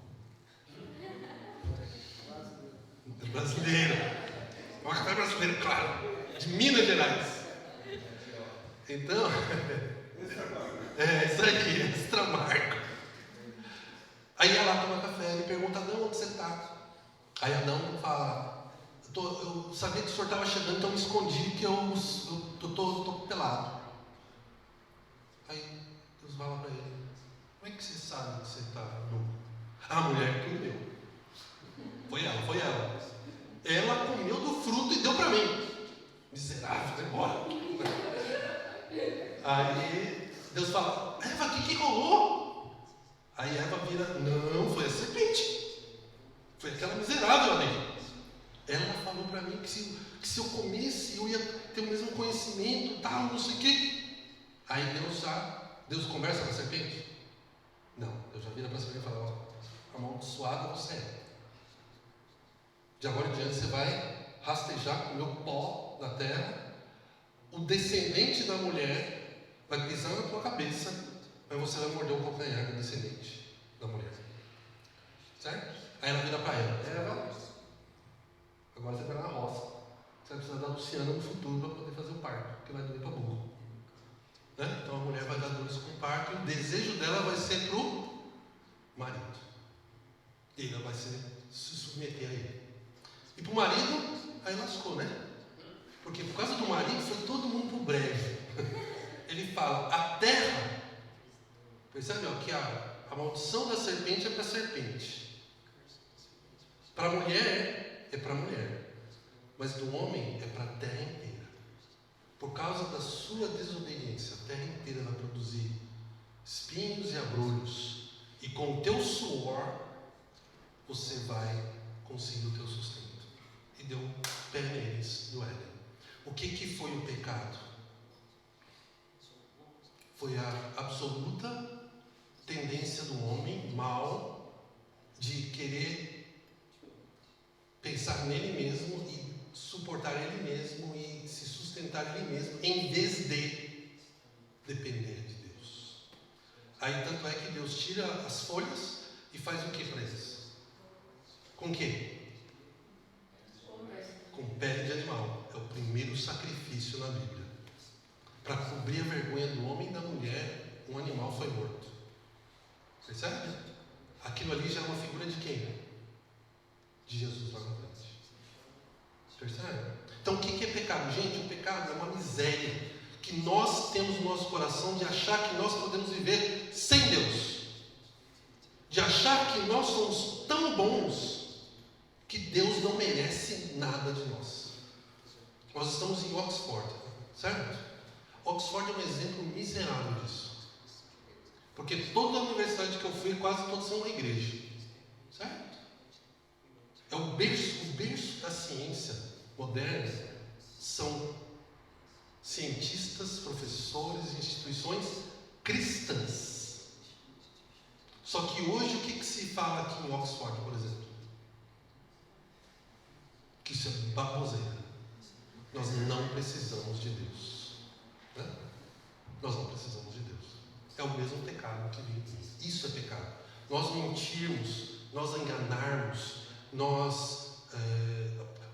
Brasileiro. É um café brasileiro, claro. De Minas Gerais. Então, isso aqui, extramarco. Aí ia lá tomar café, ele pergunta, Adão, onde você está? Aí Adão fala, eu sabia que o senhor estava chegando, então me escondi que eu estou pelado. Aí Deus fala para ele, como é que você sabe que você está nu? A mulher que me deu. Foi ela. Ela comeu do fruto e deu para mim. Miserável, vai embora. Aí Deus fala, Eva, o que rolou? Aí Eva vira, não, foi a serpente. Foi aquela miserável ali. Ela falou para mim que se eu comesse, eu ia ter o mesmo conhecimento, tal, não sei o quê. Aí Deus conversa com a serpente? Não, Deus já vira para a serpente e fala, ó, amaldiçoada você é. De agora em diante você vai rastejar com o meu pó da terra. O descendente da mulher vai pisar na tua cabeça, mas você vai morder o calcanhar do descendente da mulher. Certo? Aí ela vira para ela, agora você vai na roça. Você vai precisar da Luciana no futuro para poder fazer o parto, porque vai doer para burro. Né? Então a mulher vai dar dores com o parto e o desejo dela vai ser para o marido. E ela vai se submeter a ele. E para o marido, aí lascou, né? Porque por causa do marido foi todo mundo para o brejo. Ele fala, a terra, percebe ó, que a maldição da serpente é para a serpente. Para a mulher é para a mulher. Mas do homem é para a terra inteira. Por causa da sua desobediência, a terra inteira vai produzir espinhos e abrolhos. E com o teu suor, você vai conseguir o teu sustento. E deu pé neles. jardins do Éden. O que foi o pecado? Foi a absoluta tendência do homem mau de querer pensar nele mesmo e suportar ele mesmo e se sustentar ele mesmo, em vez de depender de Deus. Aí tanto é que Deus tira as folhas e faz o que para eles? Com o quê? Com pele de animal. É o primeiro sacrifício na Bíblia. Para cobrir a vergonha do homem e da mulher, um animal foi morto. Percebe? Aquilo ali já é uma figura de quem? De Jesus lá na frente. Percebe? Então o que é pecado? Gente, o pecado é uma miséria que nós temos no nosso coração de achar que nós podemos viver sem Deus. De achar que nós somos tão bons que Deus não merece nada de nós. Nós estamos em Oxford, certo? Oxford é um exemplo miserável disso. Porque toda a universidade que eu fui, quase todas são uma igreja. Certo? É o berço da ciência moderna. São cientistas, professores, instituições cristãs. Só que hoje o que se fala aqui em Oxford, por exemplo? Que isso é baboseira. Nós não precisamos de Deus. Né? Nós não precisamos de Deus. É o mesmo pecado que vive. Isso é pecado. Nós mentirmos, nós enganarmos,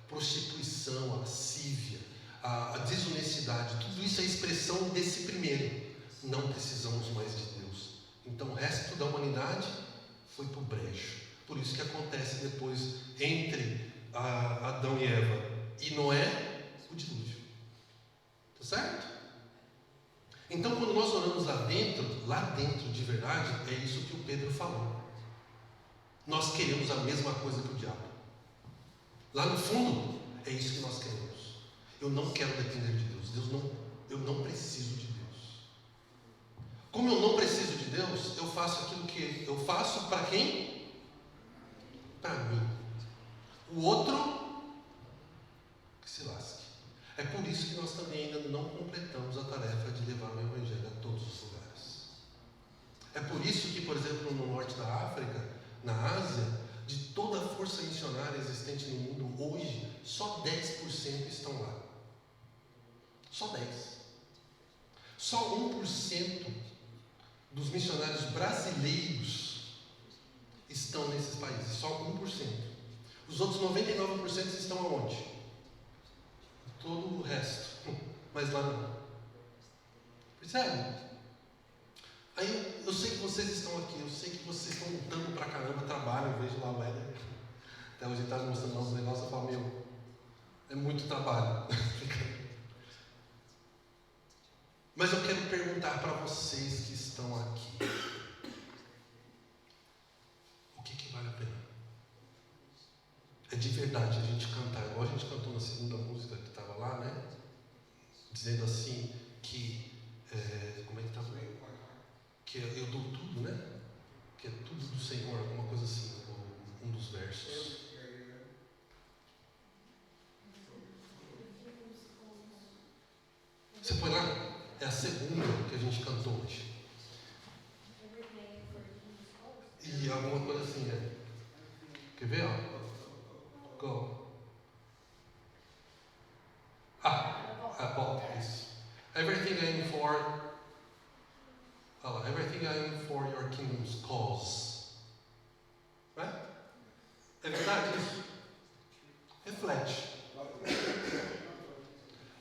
prostituição, a lascívia, a desonestidade, tudo isso é expressão desse primeiro. Não precisamos mais de Deus. Então o resto da humanidade foi para o brejo. Por isso que acontece depois entre Adão e Eva e Noé, o dilúvio. Tá certo? Então quando nós oramos lá dentro de verdade, é isso que o Pedro falou. Nós queremos a mesma coisa que o diabo. Lá no fundo, é isso que nós queremos. Eu não quero depender de Deus. Eu não preciso de Deus. Como eu não preciso de Deus, eu faço aquilo que eu faço para quem? Para mim. O outro, que se lasque. É por isso que nós também ainda não completamos a tarefa de levar o Evangelho a todos os lugares. É por isso que, por exemplo, no norte da África, na Ásia, de toda a força missionária existente no mundo hoje, só 10% estão lá. Só 10%. Só 1% dos missionários brasileiros estão nesses países. Só 1%. Os outros 99% estão aonde? Todo o resto. Mas lá não. Percebe? Aí eu sei que vocês estão aqui, eu sei que vocês estão lutando pra caramba, trabalham, eu vejo lá o Éder. Até hoje ele estava mostrando nossos negócios, eu falo, meu, é muito trabalho. Mas eu quero perguntar para vocês que estão aqui, o que vale a pena? É de verdade a gente cantar, igual a gente cantou na segunda música que estava lá, né? Dizendo assim que, como é que estava? Que eu dou tudo, né? Que é tudo do Senhor, alguma coisa assim, um dos versos. Você põe lá? É a segunda que a gente cantou hoje. E alguma coisa assim, né? Quer ver, ó? Go. Volta, isso. Everything I am for. Everything I am for your kingdom's cause. Né? É verdade isso? Reflete.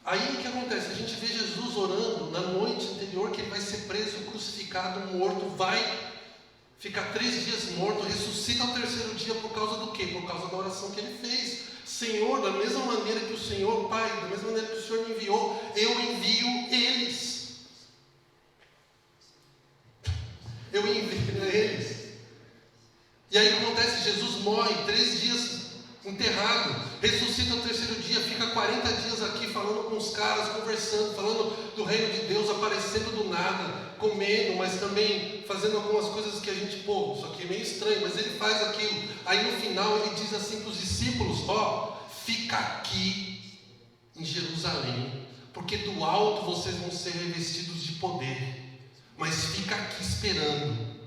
Aí o que acontece? A gente vê Jesus orando na noite anterior que ele vai ser preso, crucificado, morto, vai ficar 3 dias morto, ressuscita ao 3º dia por causa do quê? Por causa da oração que ele fez. Senhor, da mesma maneira que o Senhor, Pai, da mesma maneira que o Senhor me enviou, eu envio eles. Eu envio eles. E aí acontece, Jesus morre 3 dias enterrado, ressuscita no 3º dia, fica 40 dias aqui falando com os caras, conversando, falando do reino de Deus, aparecendo do nada, comendo, mas também fazendo algumas coisas que a gente, isso aqui é meio estranho, mas ele faz aquilo. Aí no final ele diz assim para os discípulos, fica aqui em Jerusalém, porque do alto vocês vão ser revestidos de poder, mas fica aqui esperando.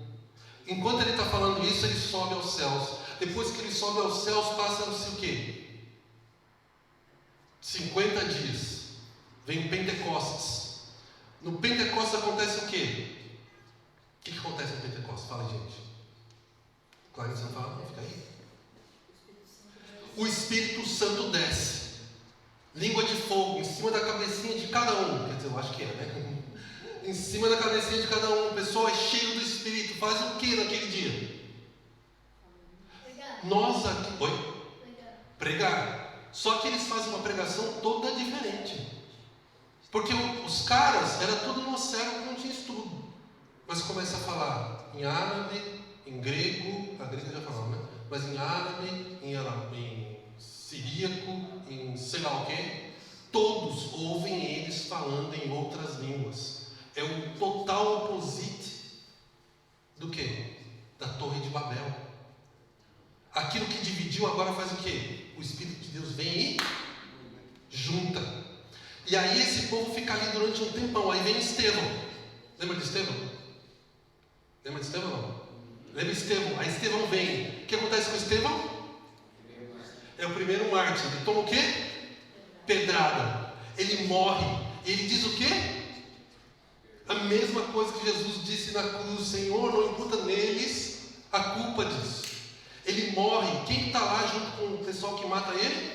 Enquanto ele está falando isso, ele sobe aos céus. Depois que ele sobe aos céus, passam-se o quê? 50 dias. Vem o Pentecostes. No Pentecostes acontece o quê? O que acontece no Pentecostes? Fala, gente. Claro que você não fala, não, fica aí. O Espírito Santo desce. Língua de fogo em cima da cabecinha de cada um. Quer dizer, eu acho que é, né? Em cima da cabecinha de cada um. O pessoal é cheio do Espírito. Faz o que naquele dia? Nós aqui. Oi? Pregar. Só que eles fazem uma pregação toda diferente. Porque os caras, era tudo no cego que não tinha estudo. Mas começa a falar em árabe, em grego, a grega já falava, né? Mas em árabe, em siríaco, em sei lá o quê. Todos ouvem eles falando em outras línguas. É o total opposite do quê? Da Torre de Babel. Aquilo que dividiu agora faz o quê? O Espírito de Deus vem e junta. E aí esse povo fica ali durante um tempão. Aí vem Estevão. Lembra de Estevão? Lembra de Estevão não? Lembra de Estevão? Aí Estevão vem. O que acontece com Estevão? É o primeiro mártir. Ele toma o quê? Pedrada. Ele morre. E ele diz o quê? A mesma coisa que Jesus disse na cruz: Senhor, não imputa neles a culpa disso. Ele morre. Quem está lá junto com o pessoal que mata ele?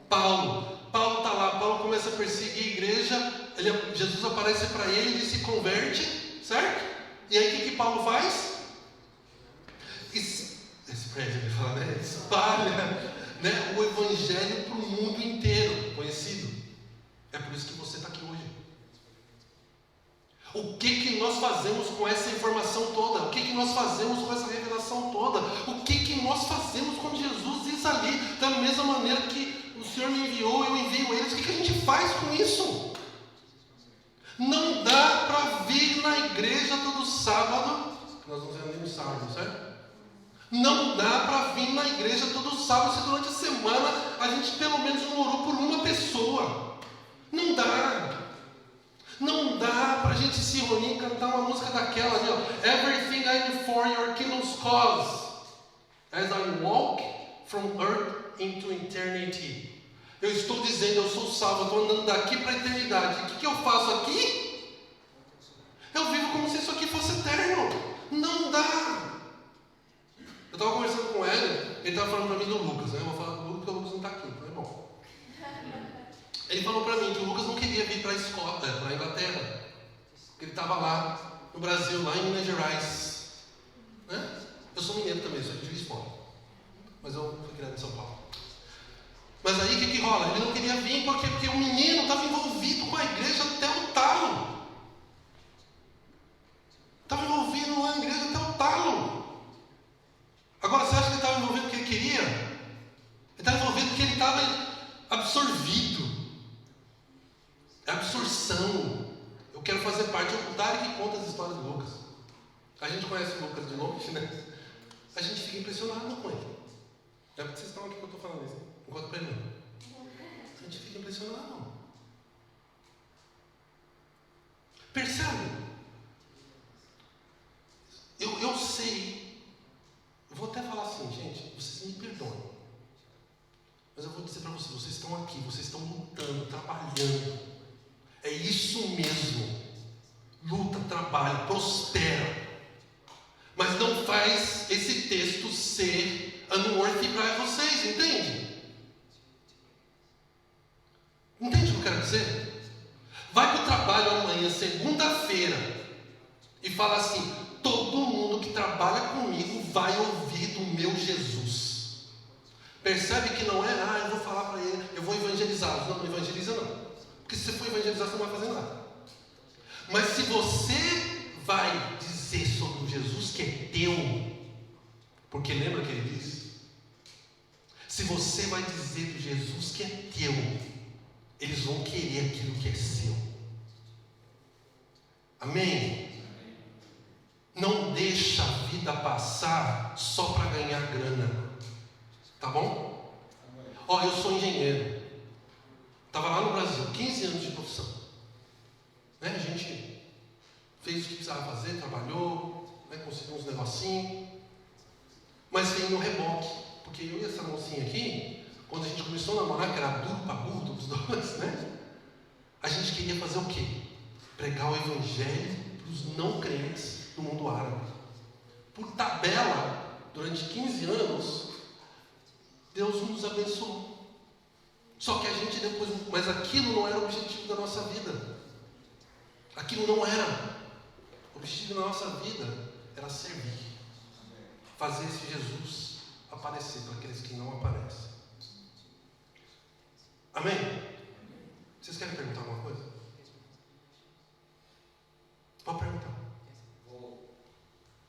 Paulo. Paulo está lá. Paulo começa a perseguir a igreja. Jesus aparece para ele, ele se converte, certo? E aí o que Paulo faz? Ele fala, né? Espalha, né? O evangelho para o mundo inteiro, conhecido. É por isso que você está aqui hoje. O que nós fazemos com essa informação toda? O que nós fazemos com essa revelação toda? O que nós fazemos quando Jesus diz ali, da mesma maneira que o Senhor me enviou, eu envio eles? O que a gente faz com isso? Não dá para vir na igreja todo sábado. Nós não vemos nem no sábado, certo? Não dá para vir na igreja todo sábado se durante a semana a gente pelo menos não orou por uma pessoa. Não dá. Não dá para a gente se reunir e cantar uma música daquela ali, ó. Everything I do for your kingdom's cause, as I walk from earth into eternity. Eu estou dizendo, eu sou salvo, eu estou andando daqui para a eternidade. O que eu faço aqui? Eu vivo como se isso aqui fosse eterno. Não dá. Eu estava conversando com ele estava falando para mim do Lucas, né? Eu vou falar do Lucas porque o Lucas não está aqui, então é bom. Ele falou para mim que o Lucas não queria vir para a Inglaterra. Ele estava lá no Brasil, lá em Minas Gerais. Né? Eu sou mineiro também, sou de Juiz de Fora. Mas eu fui criado em São Paulo. Mas aí o que rola? Ele não queria vir porque o menino estava envolvido com a igreja até o talo. Estava envolvido na igreja até o talo. Agora, você acha que ele estava envolvido porque ele queria? Ele estava envolvido porque ele estava absorvido. É absorção. Eu quero fazer parte. O Dari que conta as histórias do Lucas. A gente conhece o Lucas de longe, né? A gente fica impressionado com ele. É porque vocês estão aqui que eu estou falando isso. Enquanto pregando. A gente fica impressionado. Percebe? Eu sei. Eu vou até falar assim, gente, vocês me perdoem. Mas eu vou dizer para vocês, vocês estão aqui, vocês estão lutando, trabalhando. É isso mesmo. Luta, trabalha, prospera. Mas não faz esse texto ser unworthy para vocês, entende? Entende o que eu quero dizer? Vai para o trabalho amanhã, segunda-feira, e fala assim: todo mundo que trabalha comigo vai ouvir do meu Jesus. Percebe que não é, eu vou falar para ele, eu vou evangelizar. Não evangeliza não. Porque se você for evangelizar, você não vai fazer nada. Mas se você vai dizer sobre o Jesus que é teu, porque lembra que ele diz? Se você vai dizer do Jesus que é teu, eles vão querer aquilo que é seu. Amém? Não deixa a vida passar só para ganhar grana. Tá bom? Ó, eu sou engenheiro. Estava 15 anos de profissão. Né? A gente fez o que precisava fazer, trabalhou, né? Conseguiu uns negocinhos. Mas veio no reboque. Porque eu e essa mocinha aqui, quando a gente começou a namorar, que era duro para burro dos dois, né? A gente queria fazer o quê? Pregar o evangelho para os não crentes do mundo árabe. Por tabela, durante 15 anos, Deus nos abençoou. Só que a gente depois... Mas aquilo não era o objetivo da nossa vida. Aquilo não era. O objetivo da nossa vida era servir. Fazer esse Jesus aparecer para aqueles que não aparecem. Amém? Vocês querem perguntar alguma coisa? Pode perguntar.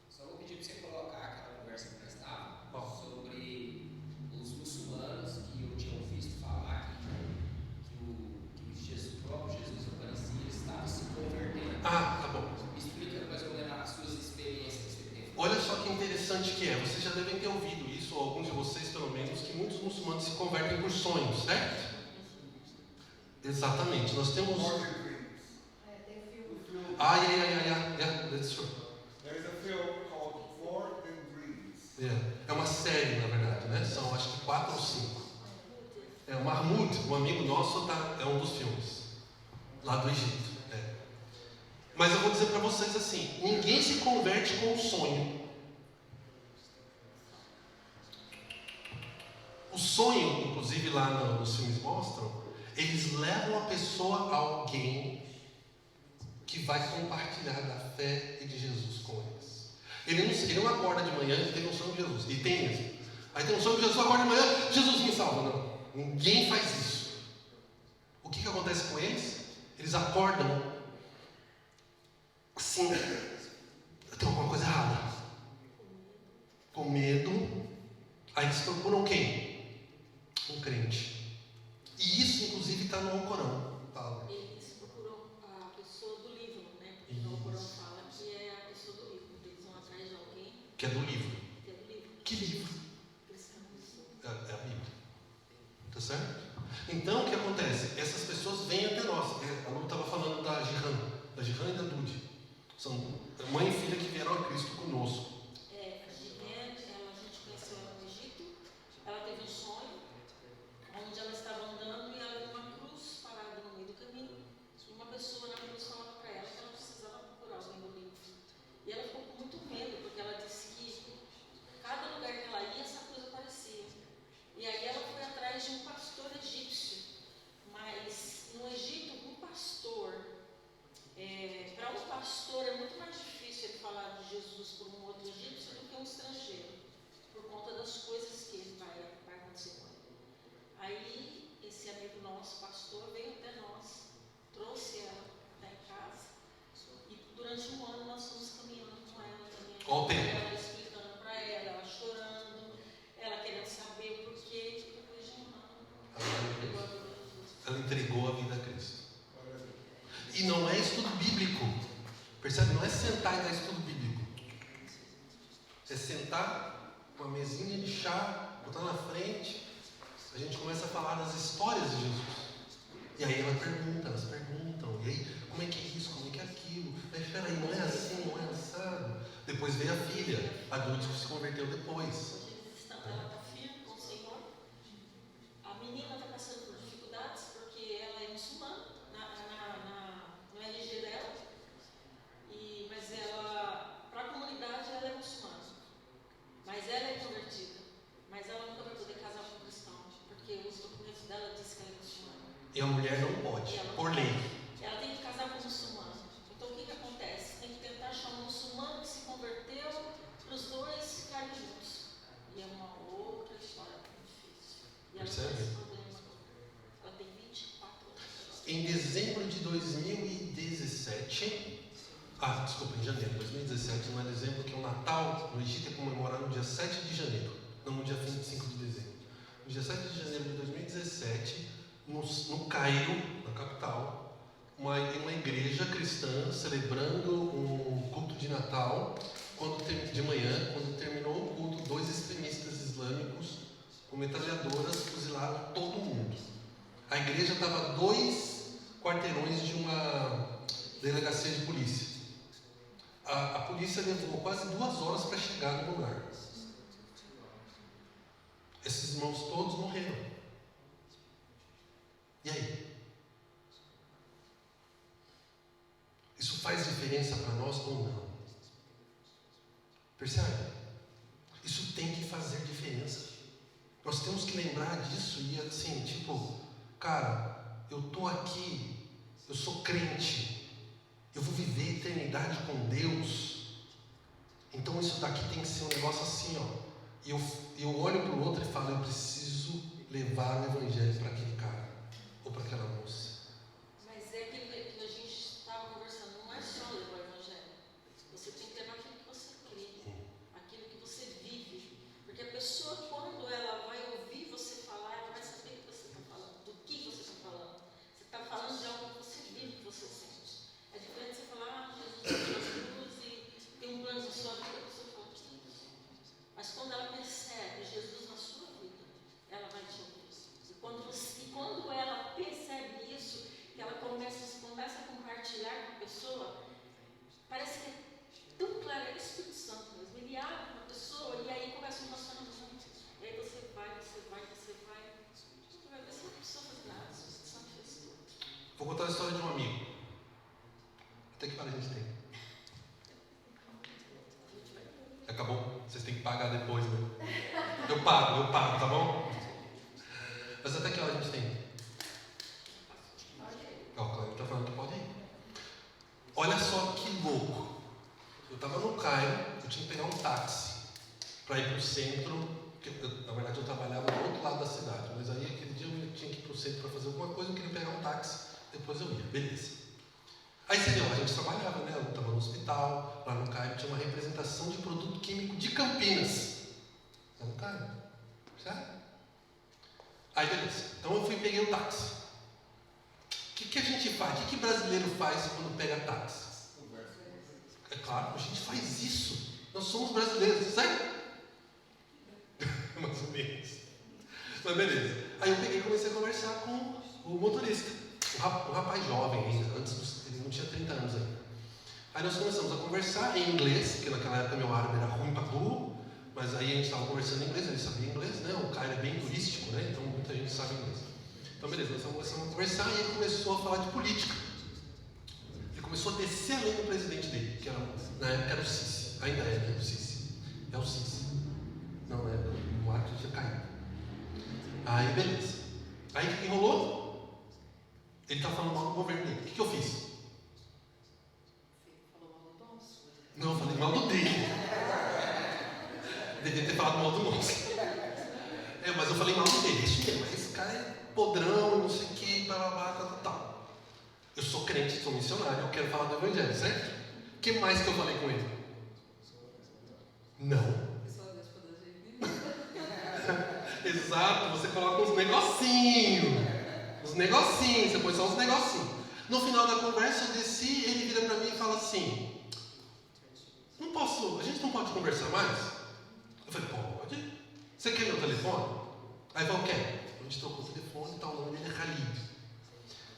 Só vou pedir para você colocar aquela conversa que nós estávamos sobre os muçulmanos que eu tinha visto falar que o próprio Jesus aparecia, ele estava se convertendo. Ah, tá bom. Me explica mais ou menos as suas experiências que você teve. Olha só que interessante que é. Vocês já devem ter ouvido isso, ou alguns de vocês pelo menos, que muitos muçulmanos se convertem por sonhos, certo? Exatamente. Nós temos... Yeah, that's true. There's a film called More Than Dreams. Yeah. É uma série, na verdade, né? São acho que 4 ou 5. O Mahmoud, um amigo nosso, é um dos filmes. Lá do Egito. Mas eu vou dizer para vocês assim, ninguém se converte com um sonho. O sonho, inclusive lá nos filmes mostram, eles levam a pessoa a alguém que vai compartilhar da fé e de Jesus com eles. Ele não acorda de manhã e tem um sonho de Jesus. E tem mesmo. Aí tem um sonho de Jesus, acorda de manhã, Jesus me salva. Não. Ninguém faz isso. O que acontece com eles? Eles acordam assim, tem alguma coisa errada. Com medo. Aí eles procuram quem? Um crente. E isso inclusive está no Alcorão. Eles procuram a pessoa do livro, né? Porque no Alcorão fala que é a pessoa do livro. Eles vão atrás de alguém Que é do livro. que é do livro. Que livro? Cristãos. É a Bíblia. Tá certo? Então o que acontece? Essas pessoas vêm até nós. A Lu estava falando da Gihan e da Dude. São mãe e filha que vieram a Cristo conosco. A gente conheceu ela no Egito. Ela teve um sonho onde ela estava andando e ela viu uma cruz parada no meio do caminho. E uma pessoa na cruz falava para ela que ela precisava procurar alguém do livro. E ela ficou com muito medo, porque ela disse que cada lugar que ela ia, essa coisa aparecia. E aí ela foi atrás de um pastor egípcio. Mas no Egito, um pastor, para um pastor é muito mais difícil ele falar de Jesus por um outro egípcio do que um estrangeiro, por conta das coisas que ele vai acontecer com ele. Aí esse amigo nosso, pastor, veio até nós, trouxe ela até em casa, e durante um ano nós fomos caminhando com ela também. Qual o tempo? Ela explicando para ela chorando, ela querendo saber o porquê, e depois de um ano, Ela entregou a vida a Cristo. E não é estudo bíblico. Percebe? Não é sentar e dar estudo bíblico. É sentar com uma mesinha de chá, botar na frente. A gente começa a falar das histórias de Jesus. E aí elas perguntam. E aí, como é que é isso? Como é que é aquilo? Mas espera aí, não é assim, não é assado. Depois veio a filha, a Dude que se converteu depois. ela está firme com o Senhor. A menina está passando por dificuldades porque ela é muçulmana no RG dela. Mas ela, para a comunidade, ela é muçulmana. Mas ela é convertida. Mas ela nunca vai poder casar com um cristão, porque os documentos dela dizem que ela é muçulmana. E a mulher não pode, por lei. Ela tem que casar com um muçulmano. Então o que acontece? Tem que tentar achar um muçulmano que se converteu para os dois ficarem juntos. E é uma outra história muito difícil. E ela Percebe? tem esse problema. Ela tem 24 anos. Em dezembro de 2017, em janeiro de 2017, não é dezembro, que é o Natal no Egito é comemorado no dia 7 de janeiro, não no dia 25 de dezembro. No dia 7 de janeiro de 2017, no Cairo, na capital, uma igreja cristã celebrando um culto de Natal, de manhã, quando terminou o culto, 2 extremistas islâmicos com metralhadoras fuzilaram todo mundo. A igreja estava 2 quarteirões de uma delegacia de polícia. A polícia levou quase 2 horas para chegar no lugar. Esses irmãos todos morreram. E aí? Isso faz diferença para nós ou não? Percebe? Isso tem que fazer diferença. Nós temos que lembrar disso e assim, tipo, cara, eu estou aqui, eu sou crente, eu vou viver a eternidade com Deus. Então isso daqui tem que ser um negócio assim, ó. E eu olho para o outro e falo, eu preciso levar o evangelho para aquele cara ou para aquela moça. Mas é aquilo que a gente estava conversando, não é só levar o evangelho. Você tem que levar aquilo que você crê, aquilo que você vive. Porque a pessoa, quando ela vai ouvir você falar, ela vai saber o que você está falando, do que você está falando. Você está falando de algo que você vive, que você sente. É diferente você falar, Jesus na cruz e tem um plano na sua vida, a pessoa fala, que é isso? Mas quando ela percebe Jesus na sua vida, ela vai te ouvir. E quando ela percebe isso, que ela começa a compartilhar com a pessoa, parece que é tão claro, é o Espírito Santo mesmo. Ele abre uma pessoa e aí começa um relacionamento. E aí você vai. Você vai ver se a pessoa não precisa fazer nada, o Espírito Santo fez tudo. Vou contar a história de um amigo. Até que para a gente tem. Acabou? Vocês têm que pagar depois, né? Eu pago, tá bom? Mas até que hora a gente tem? Ó, o Cláudio está falando que pode ir. Olha só que louco. Eu estava no Cairo, eu tinha que pegar um táxi para ir para o centro. Na verdade, eu trabalhava do outro lado da cidade, mas aí aquele dia eu tinha que ir para o centro para fazer alguma coisa, eu queria pegar um táxi, depois eu ia, beleza. Aí você viu, a gente trabalhava, né? Eu estava no hospital, lá no Cairo tinha uma representação de produto químico de Campinas. Lá no Cairo, certo? Aí beleza, então eu fui e peguei o táxi. O que a gente faz? O que brasileiro faz quando pega táxi? É claro, a gente faz isso. Nós somos brasileiros, sabe? Mais ou menos. Mas beleza. Aí eu peguei e comecei a conversar com o motorista. Um rapaz jovem ainda, ele não tinha 30 anos ainda. Aí nós começamos a conversar em inglês, porque naquela época meu árabe era ruim pra burro, mas aí a gente estava conversando em inglês, ele sabia inglês, né? O Cairo é bem turístico, né? Então muita gente sabe inglês. Então beleza, nós começamos a conversar e ele começou a falar de política. Ele começou a descer além do presidente dele, que era, na época era o Sisi, ainda é, né? O Sisi. É o Sisi. Não, na época o Mubarak tinha caído. Aí beleza. Aí o que rolou? Ele estava falando mal do governo dele. O que eu fiz? Não, eu falei mal do dele. Devia ter falado mal do nosso. Mas eu falei mal do dele. Isso mesmo, esse cara é podrão, não sei o que, tal. Eu sou crente, sou missionário, eu quero falar do evangelho, certo? O que mais que eu falei com ele? Não. Exato, você coloca uns negocinhos. Você põe só uns negocinhos. No final da conversa eu desci, ele vira pra mim e fala assim: a gente não pode conversar mais? Eu falei, pode. Você quer meu telefone? Aí ele falou, quer. A gente trocou o telefone e tal, o nome dele é Khalid.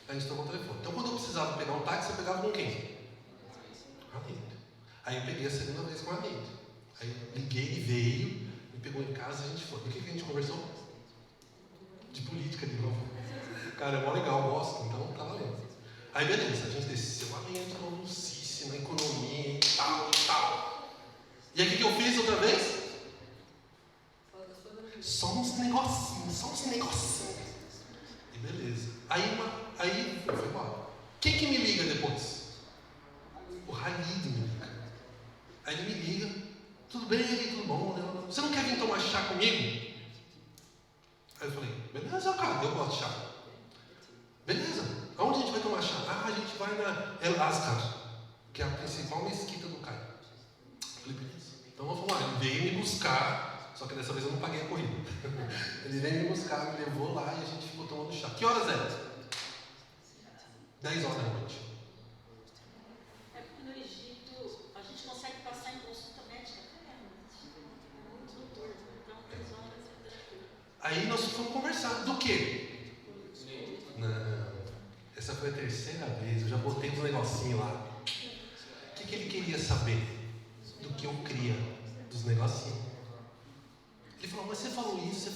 Aí a gente trocou o telefone. Então quando eu precisava pegar um táxi, eu pegava com quem? Khalid. Aí eu peguei a segunda vez com a Khalid. Aí eu liguei, ele veio, me pegou em casa e a gente foi. E o que a gente conversou? De política de novo. Cara, é mó legal, eu gosto, então tá valendo. Aí beleza, a gente desceu a linha de novo no Sisi, na economia e tal. E aí o que eu fiz outra vez? Só uns negocinhos. E beleza. Aí foi embora. Quem que me liga depois? O Khalid me liga. Aí ele me liga, tudo bem, tudo bom, né? Você não quer vir tomar chá comigo? Aí eu falei, beleza, cara, eu gosto de chá. Beleza, aonde a gente vai tomar chá? A gente vai na El Azhar, que é a principal mesquita do Cairo. Eu falei, beleza. Então vamos lá, ele veio me buscar, só que dessa vez eu não paguei a corrida. Ele veio me buscar, me levou lá e a gente ficou tomando chá. Que horas era? 10 horas da noite. É porque no Egito a gente consegue passar em consulta médica até é muito doutor, então 10 horas é tranquilo. Aí nós fomos conversar. Do quê? Não. Essa foi a terceira vez, eu já botei uns negocinhos lá. O que ele queria saber? Do que eu cria, dos negocinhos. Ele falou, mas você falou isso.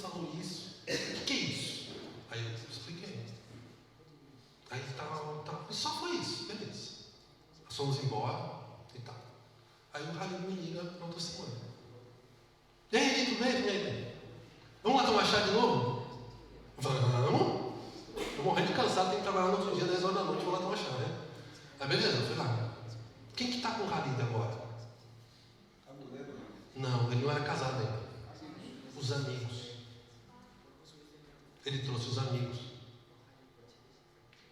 O que é isso? Aí eu expliquei. Aí tal. E só foi isso, beleza. Nós fomos embora e tal. Aí o Halil me liga na outra semana. E aí, tudo bem? Vamos lá tomar chá de novo? Vamos. Eu morrendo de cansado, tenho que trabalhar no outro dia, 10 horas da noite, vou lá tomar chá, né? Aí beleza, eu fui lá. Quem que tá com o Halil agora? A mulher Não, ele não era casado ainda. Os amigos. Ele trouxe os amigos.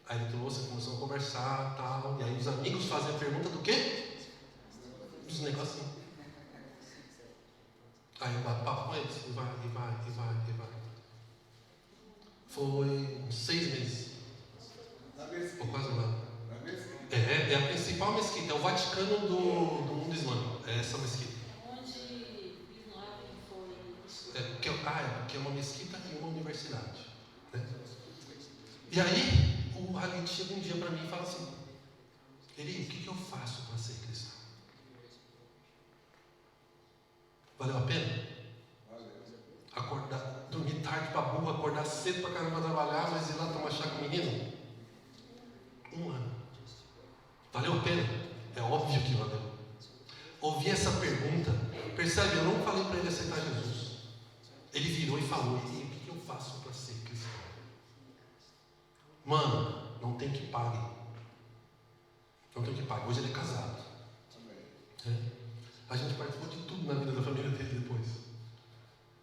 Aí ele trouxe, começou a conversar e tal. E aí os amigos fazem a pergunta do quê? Dos negocinhos. Aí eu bato papo com eles. E vai. Foi uns 6 meses. Na mesquita. Ou quase um ano. Na mesquita. É a principal mesquita. É o Vaticano do mundo islâmico. É essa mesquita. Onde Bin Laden foi Porque é uma mesquita e uma universidade. Né? E aí, o Halid chega um dia para mim e fala assim: Eri, o que eu faço para ser cristão? Valeu a pena? Valeu. Acordar, dormir tarde para burro, acordar cedo para caramba trabalhar, mas ir lá tomar chá com o menino? 1 ano. Valeu a pena? É óbvio que valeu. Ouvi essa pergunta, percebe? Eu não falei para ele aceitar Jesus. Ele virou e falou: e o que eu faço para ser cristão? Mano, não tem que pagar. Não tem que pagar. Hoje ele é casado. É. A gente participou de tudo na vida da família dele depois.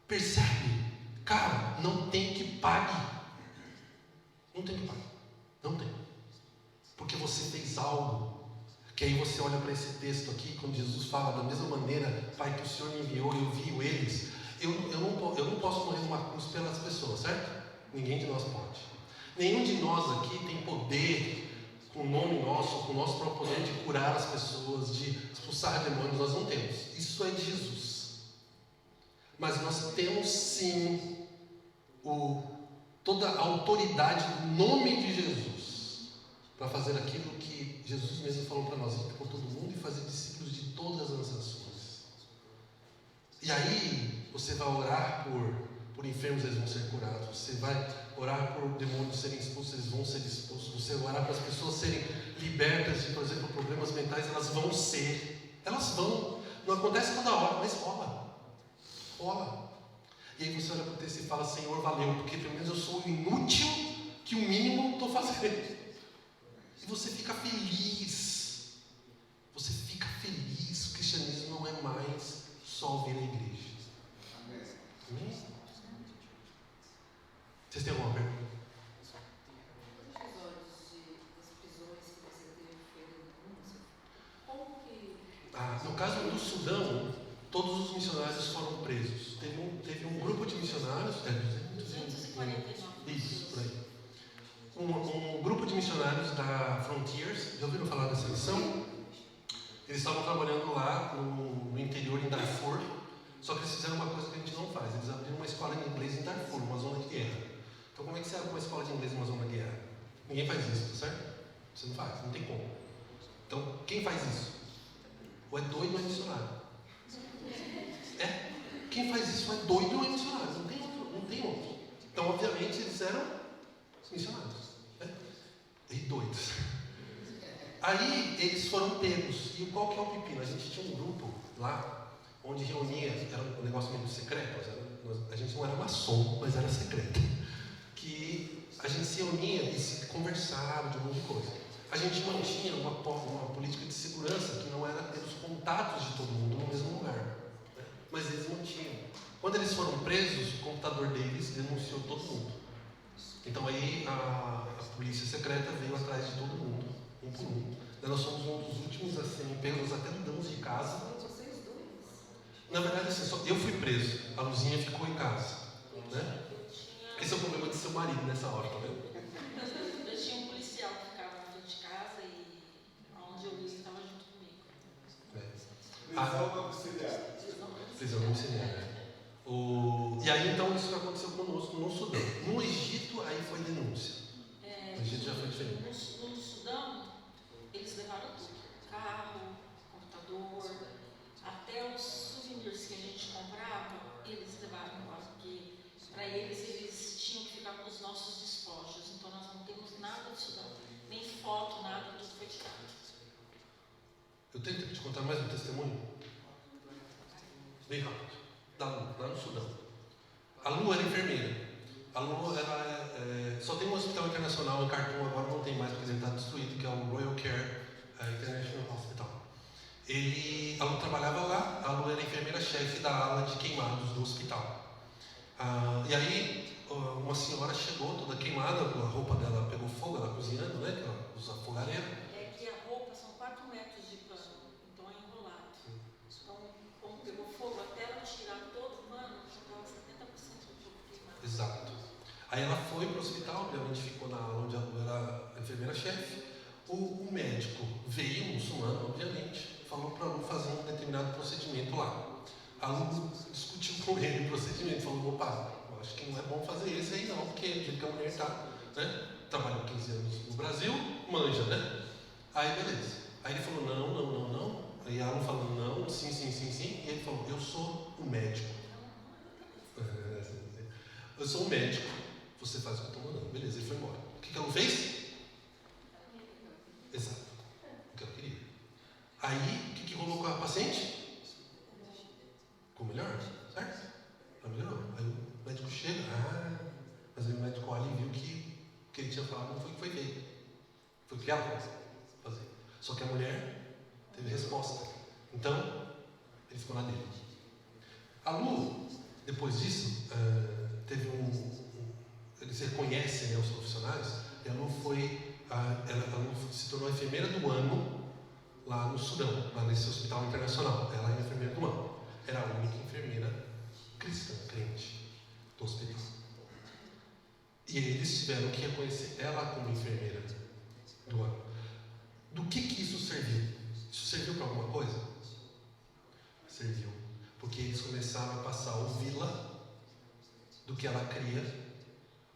Percebe? Cara, não tem que pagar. Não tem que pagar. Não tem. Porque você fez algo. Que aí você olha para esse texto aqui, quando Jesus fala da mesma maneira: Pai, que o Senhor me enviou, eu vi eles. Eu não posso morrer numa cruz pelas pessoas, certo? Ninguém de nós pode. Nenhum de nós aqui tem poder, com o nome nosso, com o nosso próprio poder, de curar as pessoas, de expulsar demônios. Nós não temos. Isso é de Jesus. Mas nós temos sim toda a autoridade no nome de Jesus para fazer aquilo que Jesus mesmo falou para nós: ir por todo mundo e fazer discípulos de todas as nações. E aí você vai orar por enfermos, eles vão ser curados. Você vai orar por demônios serem expulsos, eles vão ser expulsos. Você vai orar para as pessoas serem libertas de, por exemplo, problemas mentais, elas vão ser. Elas vão. Não acontece toda hora, mas rola. E aí você olha para o texto e fala: Senhor, valeu, porque pelo menos eu sou o inútil que o mínimo estou fazendo. E você fica feliz. Você fica feliz. O cristianismo não é mais só vir à igreja. Amém? Vocês têm alguma pergunta? No caso do Sudão, todos os missionários foram presos. Teve um grupo de missionários. 249. Isso, por aí. Um grupo de missionários da Frontiers. Já ouviram falar dessa missão? Eles estavam trabalhando lá no interior, em Darfur. Só que eles fizeram uma coisa que a gente não faz. Eles abriram uma escola de inglês em Darfur, uma zona de guerra. Então, como é que você abre uma escola de inglês em uma zona de guerra? Ninguém faz isso, certo? Você não faz, não tem como. Então, quem faz isso? Ou é doido ou é missionário. Quem faz isso ou é doido ou é missionário. Não tem outro. Então, obviamente, eles eram missionários. Né? E doidos. Aí, eles foram pegos. E qual que é o pepino? A gente tinha um grupo lá, onde reunia, era um negócio meio secreto. A gente não era maçom, mas era secreto. Que a gente se reunia e se conversava de um monte de coisa. A gente mantinha uma política de segurança que não era ter os contatos de todo mundo no mesmo lugar. Né? Mas eles mantinham. Quando eles foram presos, o computador deles denunciou todo mundo. Então aí a polícia secreta veio atrás de todo mundo, um por um. Nós somos um dos últimos a serem pegos, nós até mudamos de casa. Na verdade, assim, só eu fui preso, a Luzinha ficou em casa. Né? Esse é o problema de seu marido nessa hora, tá vendo? Eu tinha um policial que ficava na frente de casa e onde eu ia ele estava junto comigo. Prisão domiciliar. E aí então isso aconteceu conosco no Sudão. No Egito aí foi denúncia. No Egito já foi diferente. No Eu tenho tempo de contar mais um testemunho? Bem rápido. Da Lu, lá no Sudão. A Lu era enfermeira. A Lu só tem um hospital internacional em Khartoum, agora não tem mais porque ele está destruído, que é o Royal Care International Hospital. A Lu trabalhava lá, a Lu era enfermeira-chefe da ala de queimados do hospital. E aí, uma senhora chegou toda queimada, a roupa dela pegou fogo, ela cozinhando, né? Que ela usa fogareira. É que a roupa são 4 metros de pano, então é enrolado. Então, como pegou fogo, até ela tirar todo o pano, já estava 70% do corpo queimado. Exato. Aí ela foi para o hospital, obviamente ficou na ala onde a Lu era a enfermeira-chefe. O médico veio, muçulmano, obviamente, falou para a Lu fazer um determinado procedimento lá. A Lu discutiu com ele o procedimento, falou: opa, eu acho que não é bom fazer esse aí não, porque do jeito que a mulher está, né? Trabalhou 15 anos no Brasil, manja, né? Aí beleza. Aí ele falou: não. Aí a Lu falou: não, sim. E ele falou: eu sou o médico. Eu sou o médico, você faz o que eu estou mandando. Beleza, ele foi embora. O que a Lu fez? Exato, o que ela queria. Aí, o que rolou com a paciente? Ficou melhor, certo? Ela melhorou. Aí o médico chega, mas aí o médico olha e viu que o que ele tinha falado não foi o que foi feito. Foi o que ela fazer. Só que a mulher teve resposta. Então, ele ficou na dele. A Lu, depois disso, teve eles reconhecem, né, os profissionais, e a Lu ela se tornou enfermeira do ano lá no Sudão, lá nesse hospital internacional. Ela é a enfermeira do ano. Era a única enfermeira cristã, crente do hospital. E eles tiveram que reconhecer ela como enfermeira do ano. Do que isso serviu? Isso serviu para alguma coisa? Serviu. Porque eles começaram a passar a ouvi-la do que ela queria,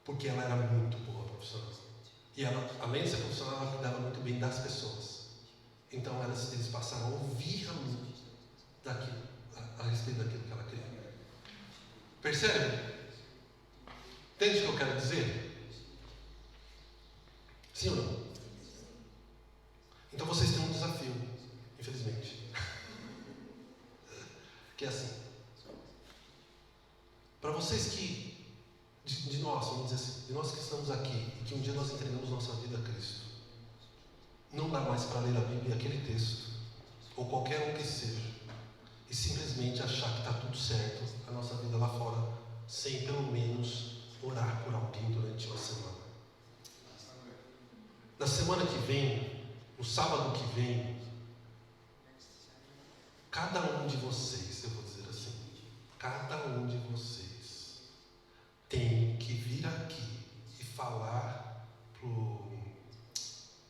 porque ela era muito boa profissional. E ela, além de ser profissional, ela cuidava muito bem das pessoas. Então eles passaram a ouvir a respeito daquilo que ela queria. Percebe? Entende o que eu quero dizer? Sim ou não? Então vocês têm um desafio, infelizmente. Que é assim. Para vocês que, de nós, vamos dizer assim, de nós que estamos aqui e que um dia nós entregamos nossa vida a Cristo, não dá mais para ler a Bíblia, aquele texto, ou qualquer um que seja, e simplesmente achar que está tudo certo, a nossa vida lá fora, sem pelo menos orar por alguém durante uma semana. Na semana que vem, no sábado que vem, cada um de vocês, eu vou dizer assim, cada um de vocês tem que vir aqui e falar pro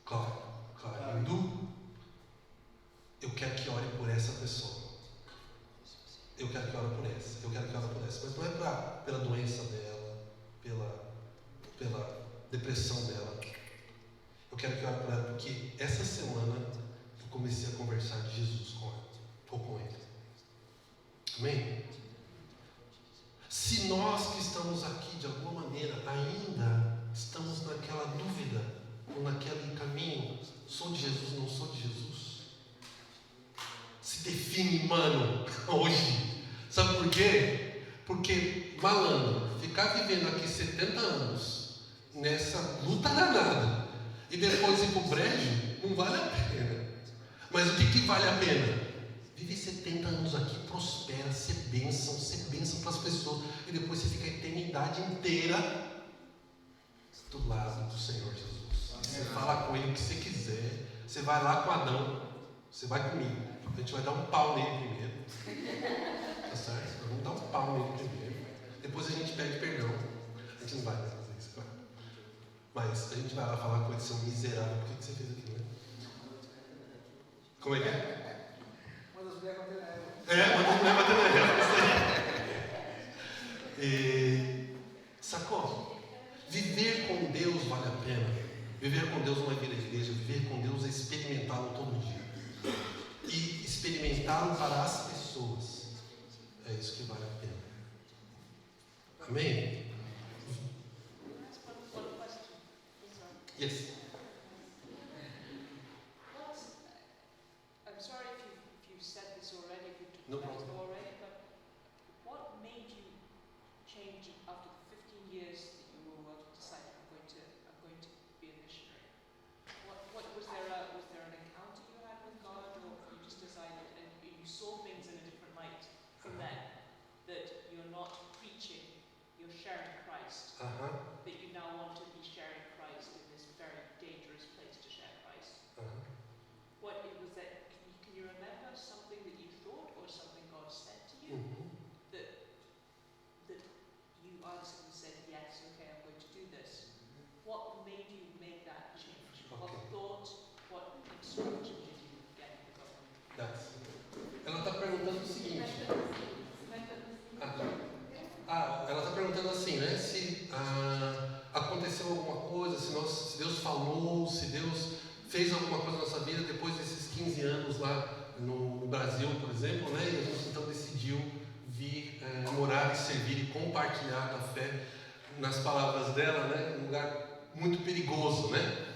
Clarindo: eu quero que ore por essa pessoa. Eu quero que ore por essa. Eu quero que ore por essa. Mas não é pela doença dela, pela depressão dela. Eu quero que ore por ela porque essa semana eu comecei a conversar de Jesus com ela, ou com ele. Amém? Se nós que estamos aqui de alguma maneira ainda estamos naquela dúvida, ou naquele caminho, sou de Jesus, não sou de Jesus, se define, mano, hoje. Sabe por quê? Porque, malandro, ficar vivendo aqui 70 anos nessa luta danada e depois ir pro brejo, não vale a pena. Mas o que vale a pena? Viver 70 anos aqui, prospera, ser bênção para as pessoas, e depois você fica a eternidade inteira do lado do Senhor Jesus. Você fala com ele o que você quiser. Você vai lá com Adão, você vai comigo. A gente vai dar um pau nele primeiro. Tá certo? Vamos dar um pau nele primeiro. Depois a gente pede perdão. A gente não vai fazer isso, claro. Mas a gente vai lá falar com ele: seu miserável, por que você fez aquilo, né? Como é que é? Manda as mulheres bater na ela. Manda as mulheres bater na ela. Sacou? Viver com Deus vale a pena. Viver com Deus não é vir à igreja. Viver com Deus é experimentá-lo todo dia. E experimentá-lo para as pessoas. É isso que vale a pena. Amém? Yes. I'm sorry Ela está perguntando o seguinte. Ela está perguntando assim, né? Se aconteceu alguma coisa, se Deus falou, se Deus fez alguma coisa na nossa vida depois desses 15 anos lá no Brasil, por exemplo, né? E a gente então decidiu vir morar e servir e compartilhar da fé, nas palavras dela, né? Um lugar muito perigoso, né?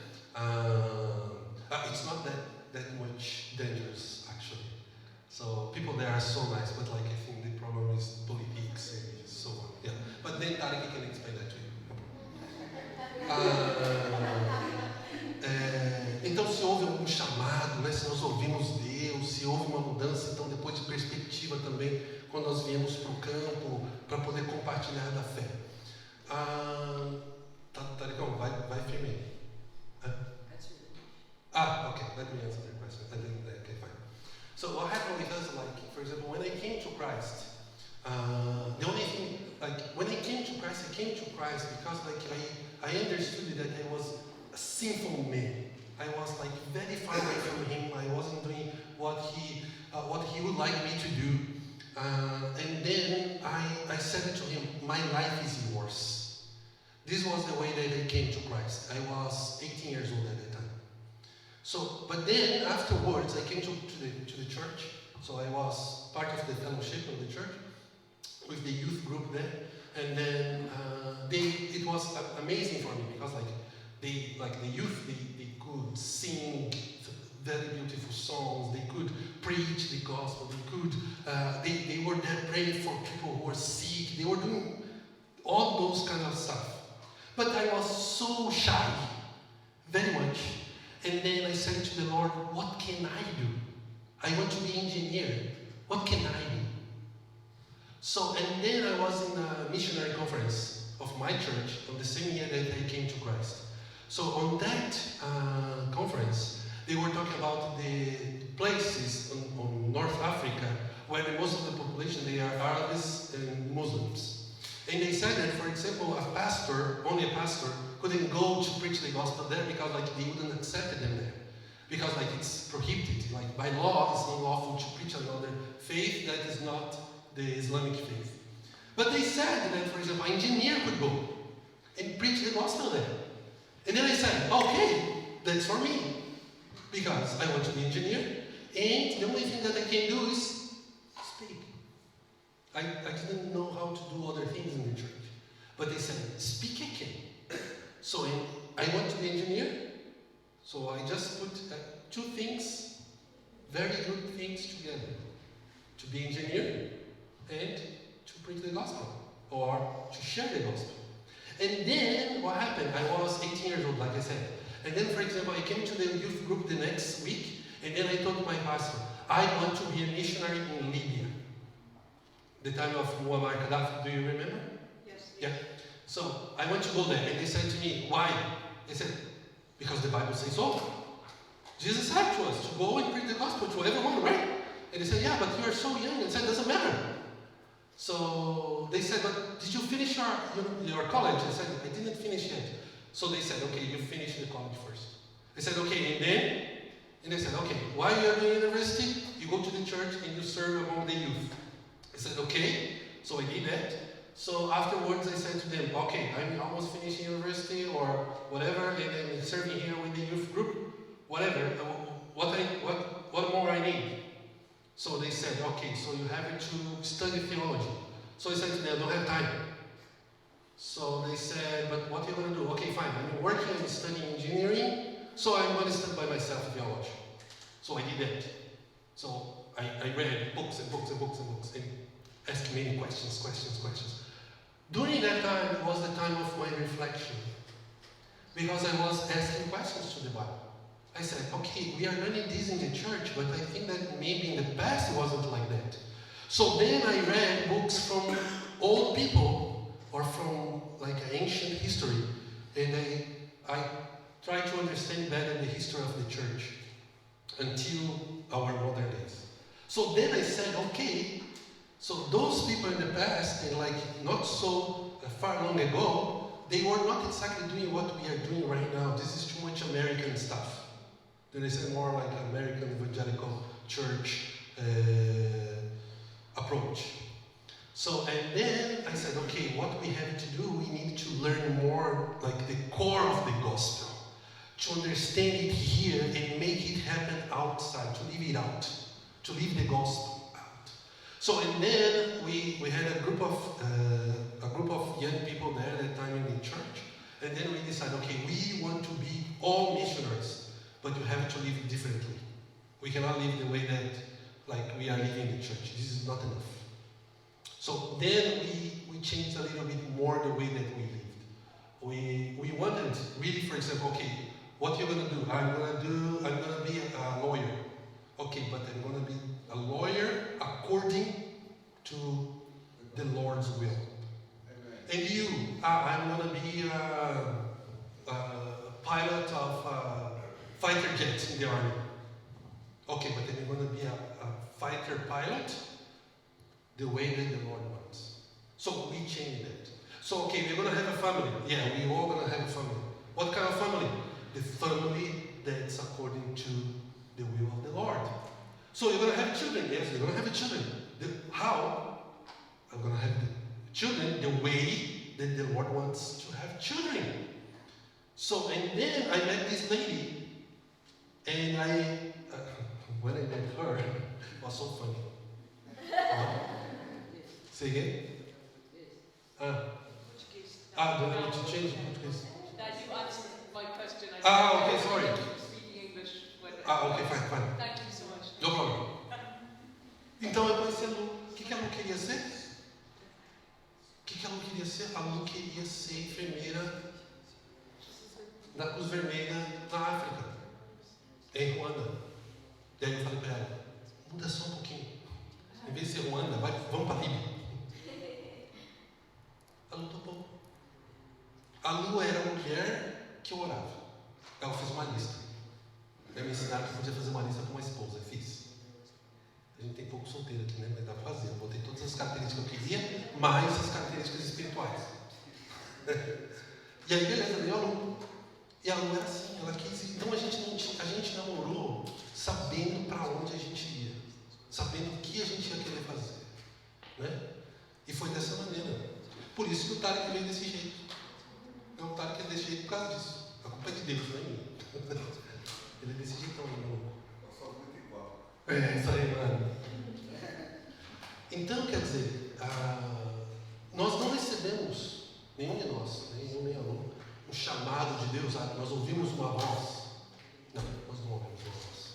It's not that much dangerous, actually. So people there are so nice, but like I think the problem is politics and so on. Yeah, but then Tarek can explain that to you. Então, se houve algum chamado, né? Se nós ouvimos Deus, se houve uma mudança, então depois de perspectiva também, quando nós viemos para o campo para poder compartilhar da fé. Tarekão, vai firme. Okay, let me answer that question. Okay, fine. So what happened with us, like, for example, when I came to Christ, the only thing, like, when I came to Christ because, like, I understood that I was a sinful man. I was, like, very far away from Him. I wasn't doing what He would like me to do. And then I said to Him, my life is yours. This was the way that I came to Christ. I was 18 years old at that time. So, but then afterwards, I came to the church. So I was part of the fellowship of the church with the youth group there. And then it was amazing for me because the youth, they could sing very beautiful songs. They could preach the gospel. They were there praying for people who were sick. They were doing all those kind of stuff. But I was so shy, very much. And then I said to the Lord, what can I do? I want to be engineer. What can I do? So, and then I was in a missionary conference of my church on the same year that I came to Christ. So on that conference, they were talking about the places on North Africa where most of the population, they are Arabs and Muslims. And they said that, for example, only a pastor, couldn't go to preach the gospel there because they wouldn't accept them there. Because it's prohibited. By law, it's not lawful to preach another faith that is not the Islamic faith. But they said that, for example, an engineer could go and preach the gospel there. And then I said, okay, that's for me. Because I want to be an engineer. And the only thing that I can do is speak. I didn't know how to do other things in the church. But they said, speak again. So I want to be an engineer. So I just put two things, very good things together. To be an engineer and to preach the gospel. Or to share the gospel. And then what happened? I was 18 years old, like I said. And then, for example, I came to the youth group the next week. And then I told my pastor, I want to be a missionary in Libya. The time of Muammar Gaddafi, do you remember? Yes. Yeah. So I want to go there. And they said to me, why? They said, because the Bible says so. Jesus said to us to go and preach the gospel to everyone, right? And they said, yeah, but you are so young. And said, doesn't matter. So they said, but did you finish your college? I said, I didn't finish yet. So they said, okay, you finish the college first. I said, okay, and then? And they said, okay, while you're in university, you go to the church and you serve among the youth. I said, okay. So I did that. So afterwards I said to them, okay, I'm almost finishing university or whatever, and I'm serving here with the youth group, whatever, what more I need? So they said, okay, so you have to study theology. So I said to them, I don't have time. So they said, but what are you going to do? Okay, fine, I'm working and studying engineering, so I'm going to study by myself theology. So I did that. So I read books and books and books and books and asked many questions. During that time was the time of my reflection. Because I was asking questions to the Bible. I said, okay, we are learning this in the church, but I think that maybe in the past it wasn't like that. So then I read books from old people or from ancient history, and I tried to understand better the history of the church until our modern days. So then I said, okay, so those people in the past, and not so far long ago, they were not exactly doing what we are doing right now. This is too much American stuff. There is a more like American evangelical church approach. So, and then I said, okay, what we have to do, we need to learn more like the core of the gospel. To understand it here and make it happen outside, to live it out, to live the gospel out. So, and then we had a group of young people there at that time in the church, and then we decided, okay, we want to be all missionaries, but you have to live differently. We cannot live the way that like we are living in the church. This is not enough. So then we changed a little bit more the way that we lived. We wanted really, for example, okay, what you're gonna do? I'm gonna be a lawyer. Okay, but I'm gonna be a lawyer according to the Lord's will. Amen. And you, I'm gonna be a pilot of fighter jets in the army. Okay, but then you're gonna be a fighter pilot the way that the Lord wants. So we changed it. So okay, we're gonna have a family. Yeah, we're all gonna have a family. What kind of family? The family that's according to the will of the Lord. So you're going to have children. Yes, you're going to have children. How? I'm going to have the children the way that the Lord wants to have children. So, and then I met this lady, and when I met her, it was so funny. Say again? Do I need to change Portuguese? That you answered my question. Okay, sorry. Speaking English. Okay, fine. Thank you so much. No problem. Então eu conheci a Lu. O que a Lu queria ser? O que a Lu queria ser? A Lu queria ser enfermeira da Cruz Vermelha na África, em Ruanda. Daí eu falei para ela, muda só um pouquinho. Em vez de ser Ruanda, vamos para a Líbia. A Lu topou. A Lu era a mulher que eu orava. Ela fez uma lista. Me ensinaram que podia fazer uma lista com uma esposa. Eu fiz. A gente tem pouco solteiro aqui, né? Mas dá para fazer. Eu botei todas as características que eu queria, mais as características espirituais. E aí, beleza, deu a Lu. E a Lu era assim, ela quis. Então a gente namorou sabendo para onde a gente ia, sabendo o que a gente ia querer fazer. Né? E foi dessa maneira. Por isso que o Tarek veio desse jeito. O Tarek é desse jeito por causa disso. A culpa é de Deus, não é minha. Ele é desse jeitão, irmão. Eu sou muito igual. Isso aí, mano. Então, quer dizer, nós não recebemos, nenhum de nós, nem eu nem a Lu, um chamado de Deus. Nós ouvimos uma voz. Não, nós não ouvimos uma voz.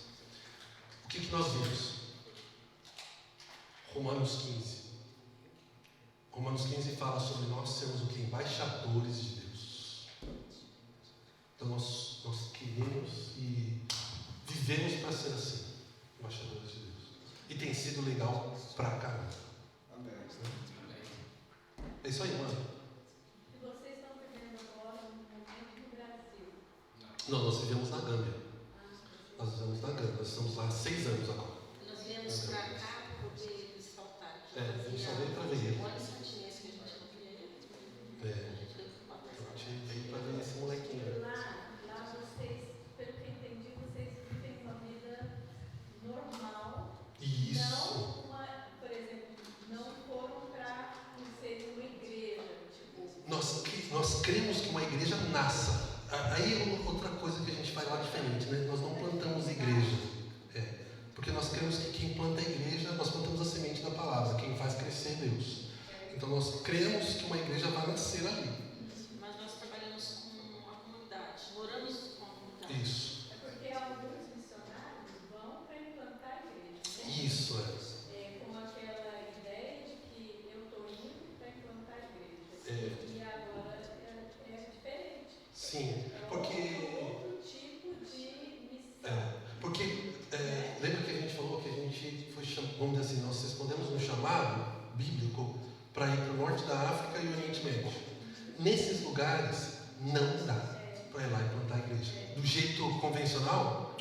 O que nós vimos? Romanos 15. Romanos 15 fala sobre nós sermos o que? Embaixadores de Deus. Então nós queremos e vivemos para ser assim, embaixadores de Deus. E tem sido legal pra caramba. Amém. É isso aí, mano. E vocês estão vivendo agora no momento no Brasil? Não, nós vivemos na Gâmbia. Nós vivemos na Gâmbia. Nós estamos lá há 6 anos agora. Nós viemos para cá para poder visitar o Tarek. A gente só veio para ver ele. Olha só, tinha esse que a gente não via ele. É. A gente veio para A gente veio para ver esse molequinho. Lá vocês, pelo que eu entendi, vocês vivem uma vida normal. Isso. Não por exemplo, não foram para conhecer uma igreja, tipo. Nós cremos que uma igreja nasça. Aí é outra coisa que a gente faz lá diferente, né? Nós não plantamos igreja. Porque nós cremos que quem planta a igreja, nós plantamos a semente da palavra, quem faz crescer é Deus. Então nós cremos que uma igreja vai nascer ali. Mas nós trabalhamos com a comunidade, moramos com a comunidade. Isso. É porque alguns missionários vão para implantar a igreja. Né? Isso Com aquela ideia de que eu estou indo para implantar a igreja. E agora é diferente. Sim, porque. Outro tipo de missão. Porque lembra que a gente falou que a gente foi, vamos dizer assim, nós respondemos um chamado bíblico para ir para o norte da África e o Oriente Médio. Nesses lugares não dá para ir lá e plantar a igreja. Do jeito convencional,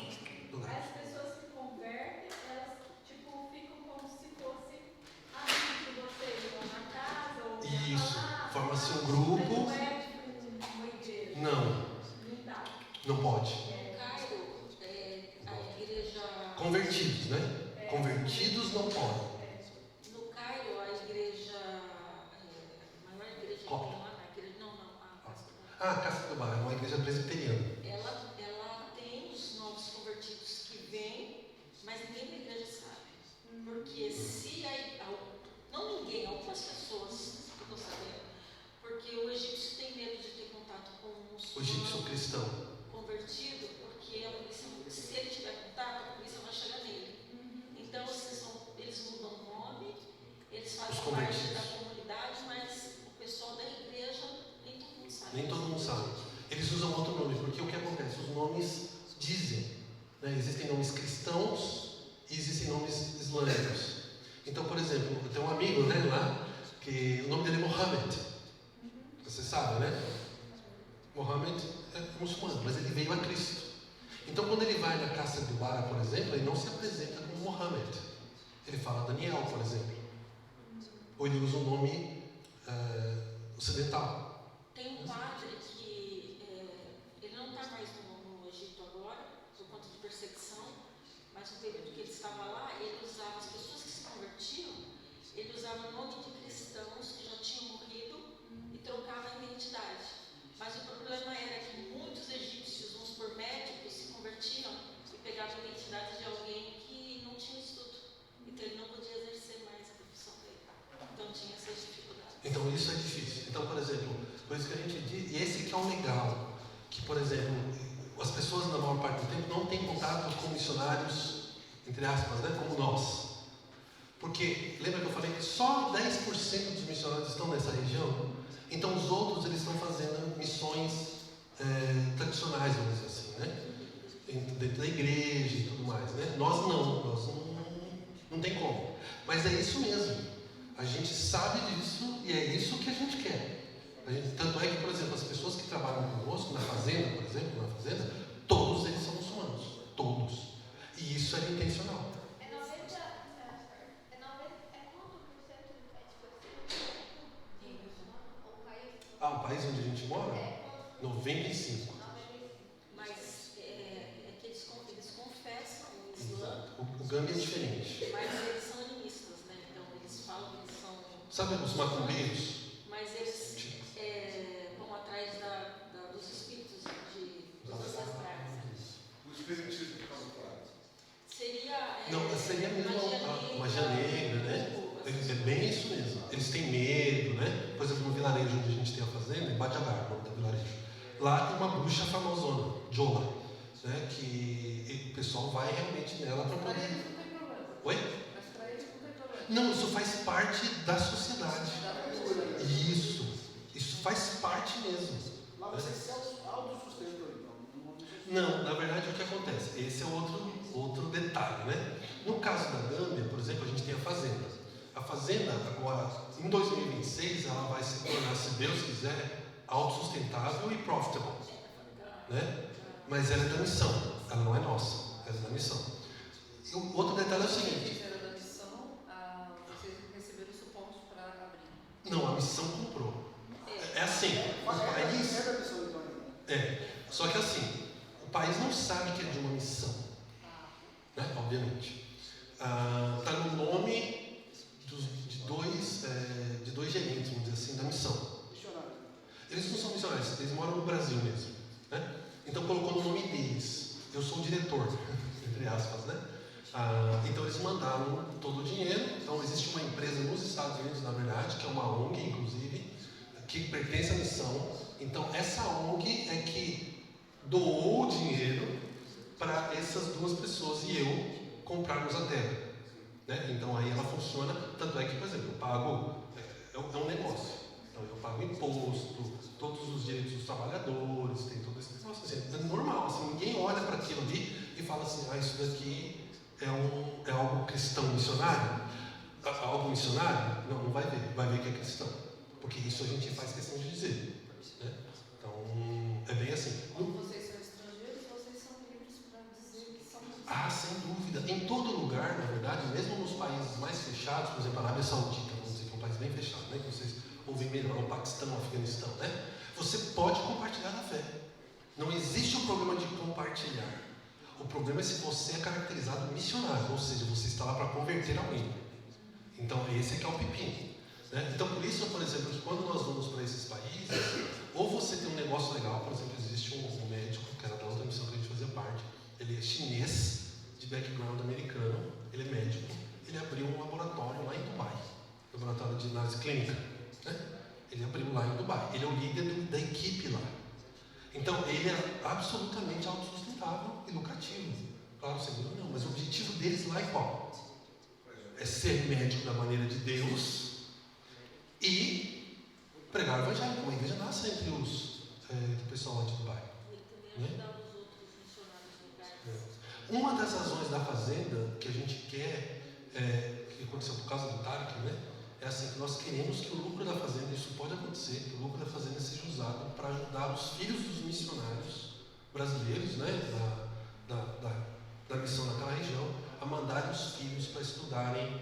não dá. As pessoas que convertem, elas tipo, ficam como se fosse amigos de vocês, vão na casa ou Isso, falar, forma-se um mas grupo. não é tipo uma igreja. Não, Não dá. não pode. O Cairo convertidos, né? Convertidos não podem. No Cairo, a igreja, a maior igreja que tem lá, a igreja, A Casa do Bar é uma igreja presbiteriana. ela tem os novos convertidos que vêm, mas ninguém da igreja sabe. Porque se não ninguém, algumas pessoas que eu estou sabendo, porque o egípcio tem medo de ter contato com O egípcio cristão. convertido, porque a polícia, se ele tiver contato, a polícia vai chegar nele. Então eles mudam o nome, eles fazem parte da comunidade, mas o pessoal da igreja nem todo mundo sabe. Nem todo mundo sabe. Eles usam outro nome, porque o que acontece? Os nomes dizem, né? Existem nomes cristãos e existem nomes islâmicos. Então, por exemplo, eu tenho um amigo, né, lá, que o nome dele é Mohammed. Você sabe, né? Mohammed é muçulmano, mas ele veio a Cristo. Então, quando ele vai na Casa do Bara, por exemplo, ele não se apresenta como Mohammed. Ele fala Daniel, por exemplo. Ou ele usa um nome ocidental. Tem um padre que ele não está mais no Egito agora, por conta de perseguição, mas no período que ele estava lá, ele usava, as pessoas que se convertiam, ele usava o nome de cristãos que já tinham morrido e trocava a identidade. Mas o problema era que muitos egípcios, vamos por médicos, se convertiam e pegavam a identidade de alguém que não tinha estudo. Então ele não podia exercer mais a profissão dele. Então tinha essas dificuldades. Então isso é difícil. Então, por exemplo, por isso que a gente diz, e esse que é o legal, que, por exemplo, as pessoas na maior parte do tempo não têm contato com missionários, entre aspas, né, como nós. Porque, lembra que eu falei que só 10% dos missionários estão nessa região? Então os outros, eles estão fazendo missões tradicionais, vamos dizer assim, né? Dentro da igreja e tudo mais, né? Nós não tem como. Mas é isso mesmo. A gente sabe disso e é isso que a gente quer. Tanto é que, por exemplo, as pessoas que trabalham conosco na fazenda, por exemplo, todos eles são muçulmanos. Todos. E isso é intencional. O país onde a gente mora? 95. Mas é que eles confessam o Islã, O Gâmbia é diferente. mas eles são animistas, né? Então eles falam que eles são. Sabe os macumbeiros? Mas eles vão atrás dos espíritos dos ancestrais. O espiritismo camuflado. Seria. Não, seria mesmo a magia negra, né? É bem isso mesmo. Eles têm medo, né? Por exemplo, no vilarejo onde a gente tem a fazenda, em Badiagar, o nome da vilarejo. Lá tem uma bruxa famosona, Jola, né? Que o pessoal vai realmente nela para poder. Não tem problema. Oi? Mas para eles não tem problema. Não, isso faz parte da sociedade. Isso faz parte mesmo. Mas vocês se autossustentam, então? Não, na verdade o que acontece? Esse é outro detalhe, né? No caso da Gâmbia, por exemplo, a gente tem a fazenda. A fazenda, agora, em 2026, ela vai se tornar, se Deus quiser, autossustentável e profitable, né? Mas ela é da missão, ela não é nossa, ela é da missão. E o outro detalhe é o seguinte: Era da missão, vocês receberam suporte para abrir. não, a missão comprou. É assim, o país. É da missão, então. Só que assim, o país não sabe que é de uma missão, né? Obviamente. Está no nome de dois gerentes, vamos dizer assim, da missão. Missionário. Eles não são missionários, eles moram no Brasil mesmo, né? Então colocou no nome deles. Eu sou o diretor, entre aspas, né? Então eles mandaram todo o dinheiro. Então existe uma empresa nos Estados Unidos, na verdade, que é uma ONG, inclusive, que pertence à missão. Então essa ONG é que doou o dinheiro para essas duas pessoas e eu comprarmos a terra. Né? Então aí ela funciona, tanto é que, por exemplo, eu pago, é um negócio, então eu pago imposto, todos os direitos dos trabalhadores, tem todo esse negócio, assim, é normal, assim, ninguém olha para aquilo ali e fala assim, isso daqui é algo cristão missionário? Algo missionário? Não vai ver que é cristão, porque isso a gente faz questão de dizer, né? Então, é bem assim. Quando vocês são estrangeiros, vocês são livres para dizer que são Sem dúvida. Em todo lugar, na verdade, mesmo nos países mais fechados, por exemplo, a Arábia Saudita, vamos dizer que é um país bem fechado, né? Que vocês ouvem melhor, o Paquistão, o Afeganistão, né? Você pode compartilhar a fé. Não existe o problema de compartilhar. O problema é se você é caracterizado missionário, ou seja, você está lá para converter alguém. Então, esse é que é o pepino. Né? Então, por isso, por exemplo, que quando nós vamos para esses países, ou você tem um negócio legal, por exemplo, existe um médico, que era da outra missão que a gente fazia parte, ele é chinês, de background americano, ele é médico, ele abriu um laboratório lá em Dubai, laboratório de análise clínica. Né? Ele abriu lá em Dubai, ele é o líder da equipe lá. Então, ele é absolutamente autossustentável e lucrativo. Claro, seguro não, mas o objetivo deles lá é qual? É ser médico da maneira de Deus e pregar o evangelho. Uma igreja nasce entre o pessoal lá de Dubai. E também ajudar os outros missionários locais. Uma das razões da fazenda que a gente quer, que aconteceu por causa do Tarek, né? É assim, que nós queremos que o lucro da fazenda, isso pode acontecer, que o lucro da fazenda seja usado para ajudar os filhos dos missionários brasileiros, né, da missão naquela região, a mandarem os filhos para estudarem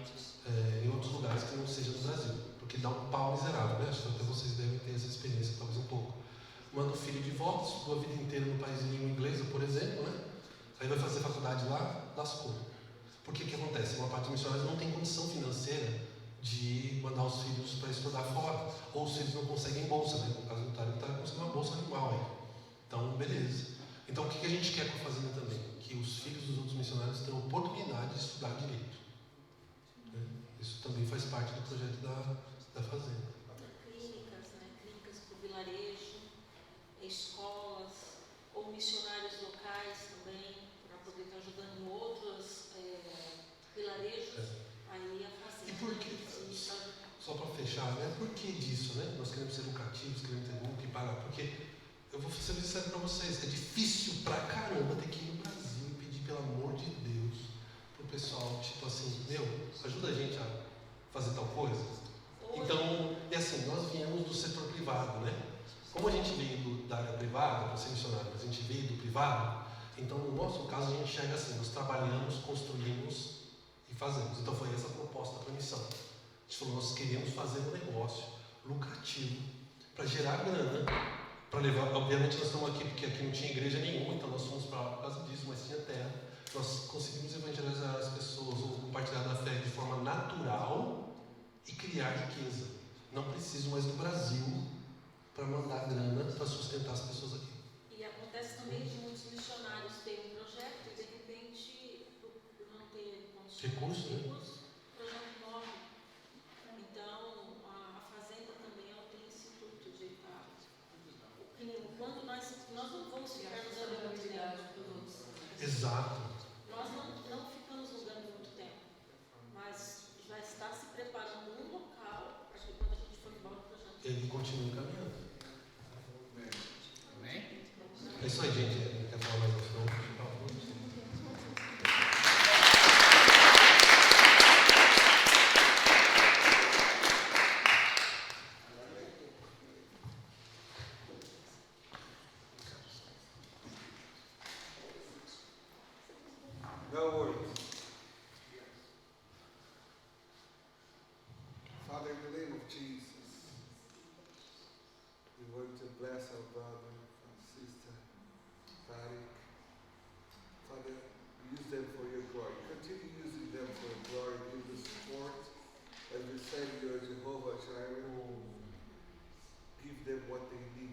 em outros lugares que não seja no Brasil, porque dá um pau miserável, né? Acho que até vocês devem ter essa experiência, talvez um pouco. Manda o filho de volta, estudou a vida inteira no país de língua inglesa, por exemplo, né? Aí vai fazer faculdade lá, lascou. Porque o que acontece? Uma parte dos missionários não tem condição financeira de mandar os filhos para estudar fora, ou os filhos não conseguem bolsa, né? No caso do Tarek, está conseguindo uma bolsa animal aí. Então, beleza. Então, o que a gente quer com a fazenda também? Que os filhos dos outros missionários tenham oportunidade de estudar direito. Né? Isso também faz parte do projeto da fazenda. Clínicas, né? Clínicas para o vilarejo, escolas, ou missionários locais também, para poder estar ajudando outros vilarejos. Aí a fazenda. E por quê? Só para fechar, né? Por que disso, né? Nós queremos ser lucrativos, queremos ter lucro e pagar. Porque, eu vou ser sincero para vocês, é difícil pra caramba ter que ir no Brasil e pedir, pelo amor de Deus, pro pessoal, tipo assim, meu, ajuda a gente a fazer tal coisa. Então, é assim, nós viemos do setor privado, né? Como a gente veio da área privada, para ser missionário, mas a gente veio do privado, então, no nosso caso, a gente chega assim, nós trabalhamos, construímos e fazemos. Então, foi essa a proposta para a missão. A gente falou, nós queremos fazer um negócio lucrativo para gerar grana, para levar. Obviamente, nós estamos aqui porque aqui não tinha igreja nenhuma, então nós fomos para lá por causa disso, mas tinha terra. Nós conseguimos evangelizar as pessoas ou compartilhar da fé de forma natural e criar riqueza. Não preciso mais do Brasil para mandar grana para sustentar as pessoas aqui. E acontece também de muitos missionários terem um projeto e de repente, por não ter Recurso, né? o projeto morre. Então, a fazenda também ela tem esse intuito de estar. Quando nós não vamos ficar nos dando muito tempo. Exato. Nós não ficamos nos dando muito tempo, mas já está se preparando um local para que quando a gente for embora o projeto. Ele continua caminhando. Amém? É isso aí, gente. Quer falar mais no final? No worries. Father, in the name of Jesus, we want to bless our brother and sister, Tarek. Father, use them for your glory. Continue using them for your glory. Give the support. As we said, you are Jehovah Jireh. Give them what they need.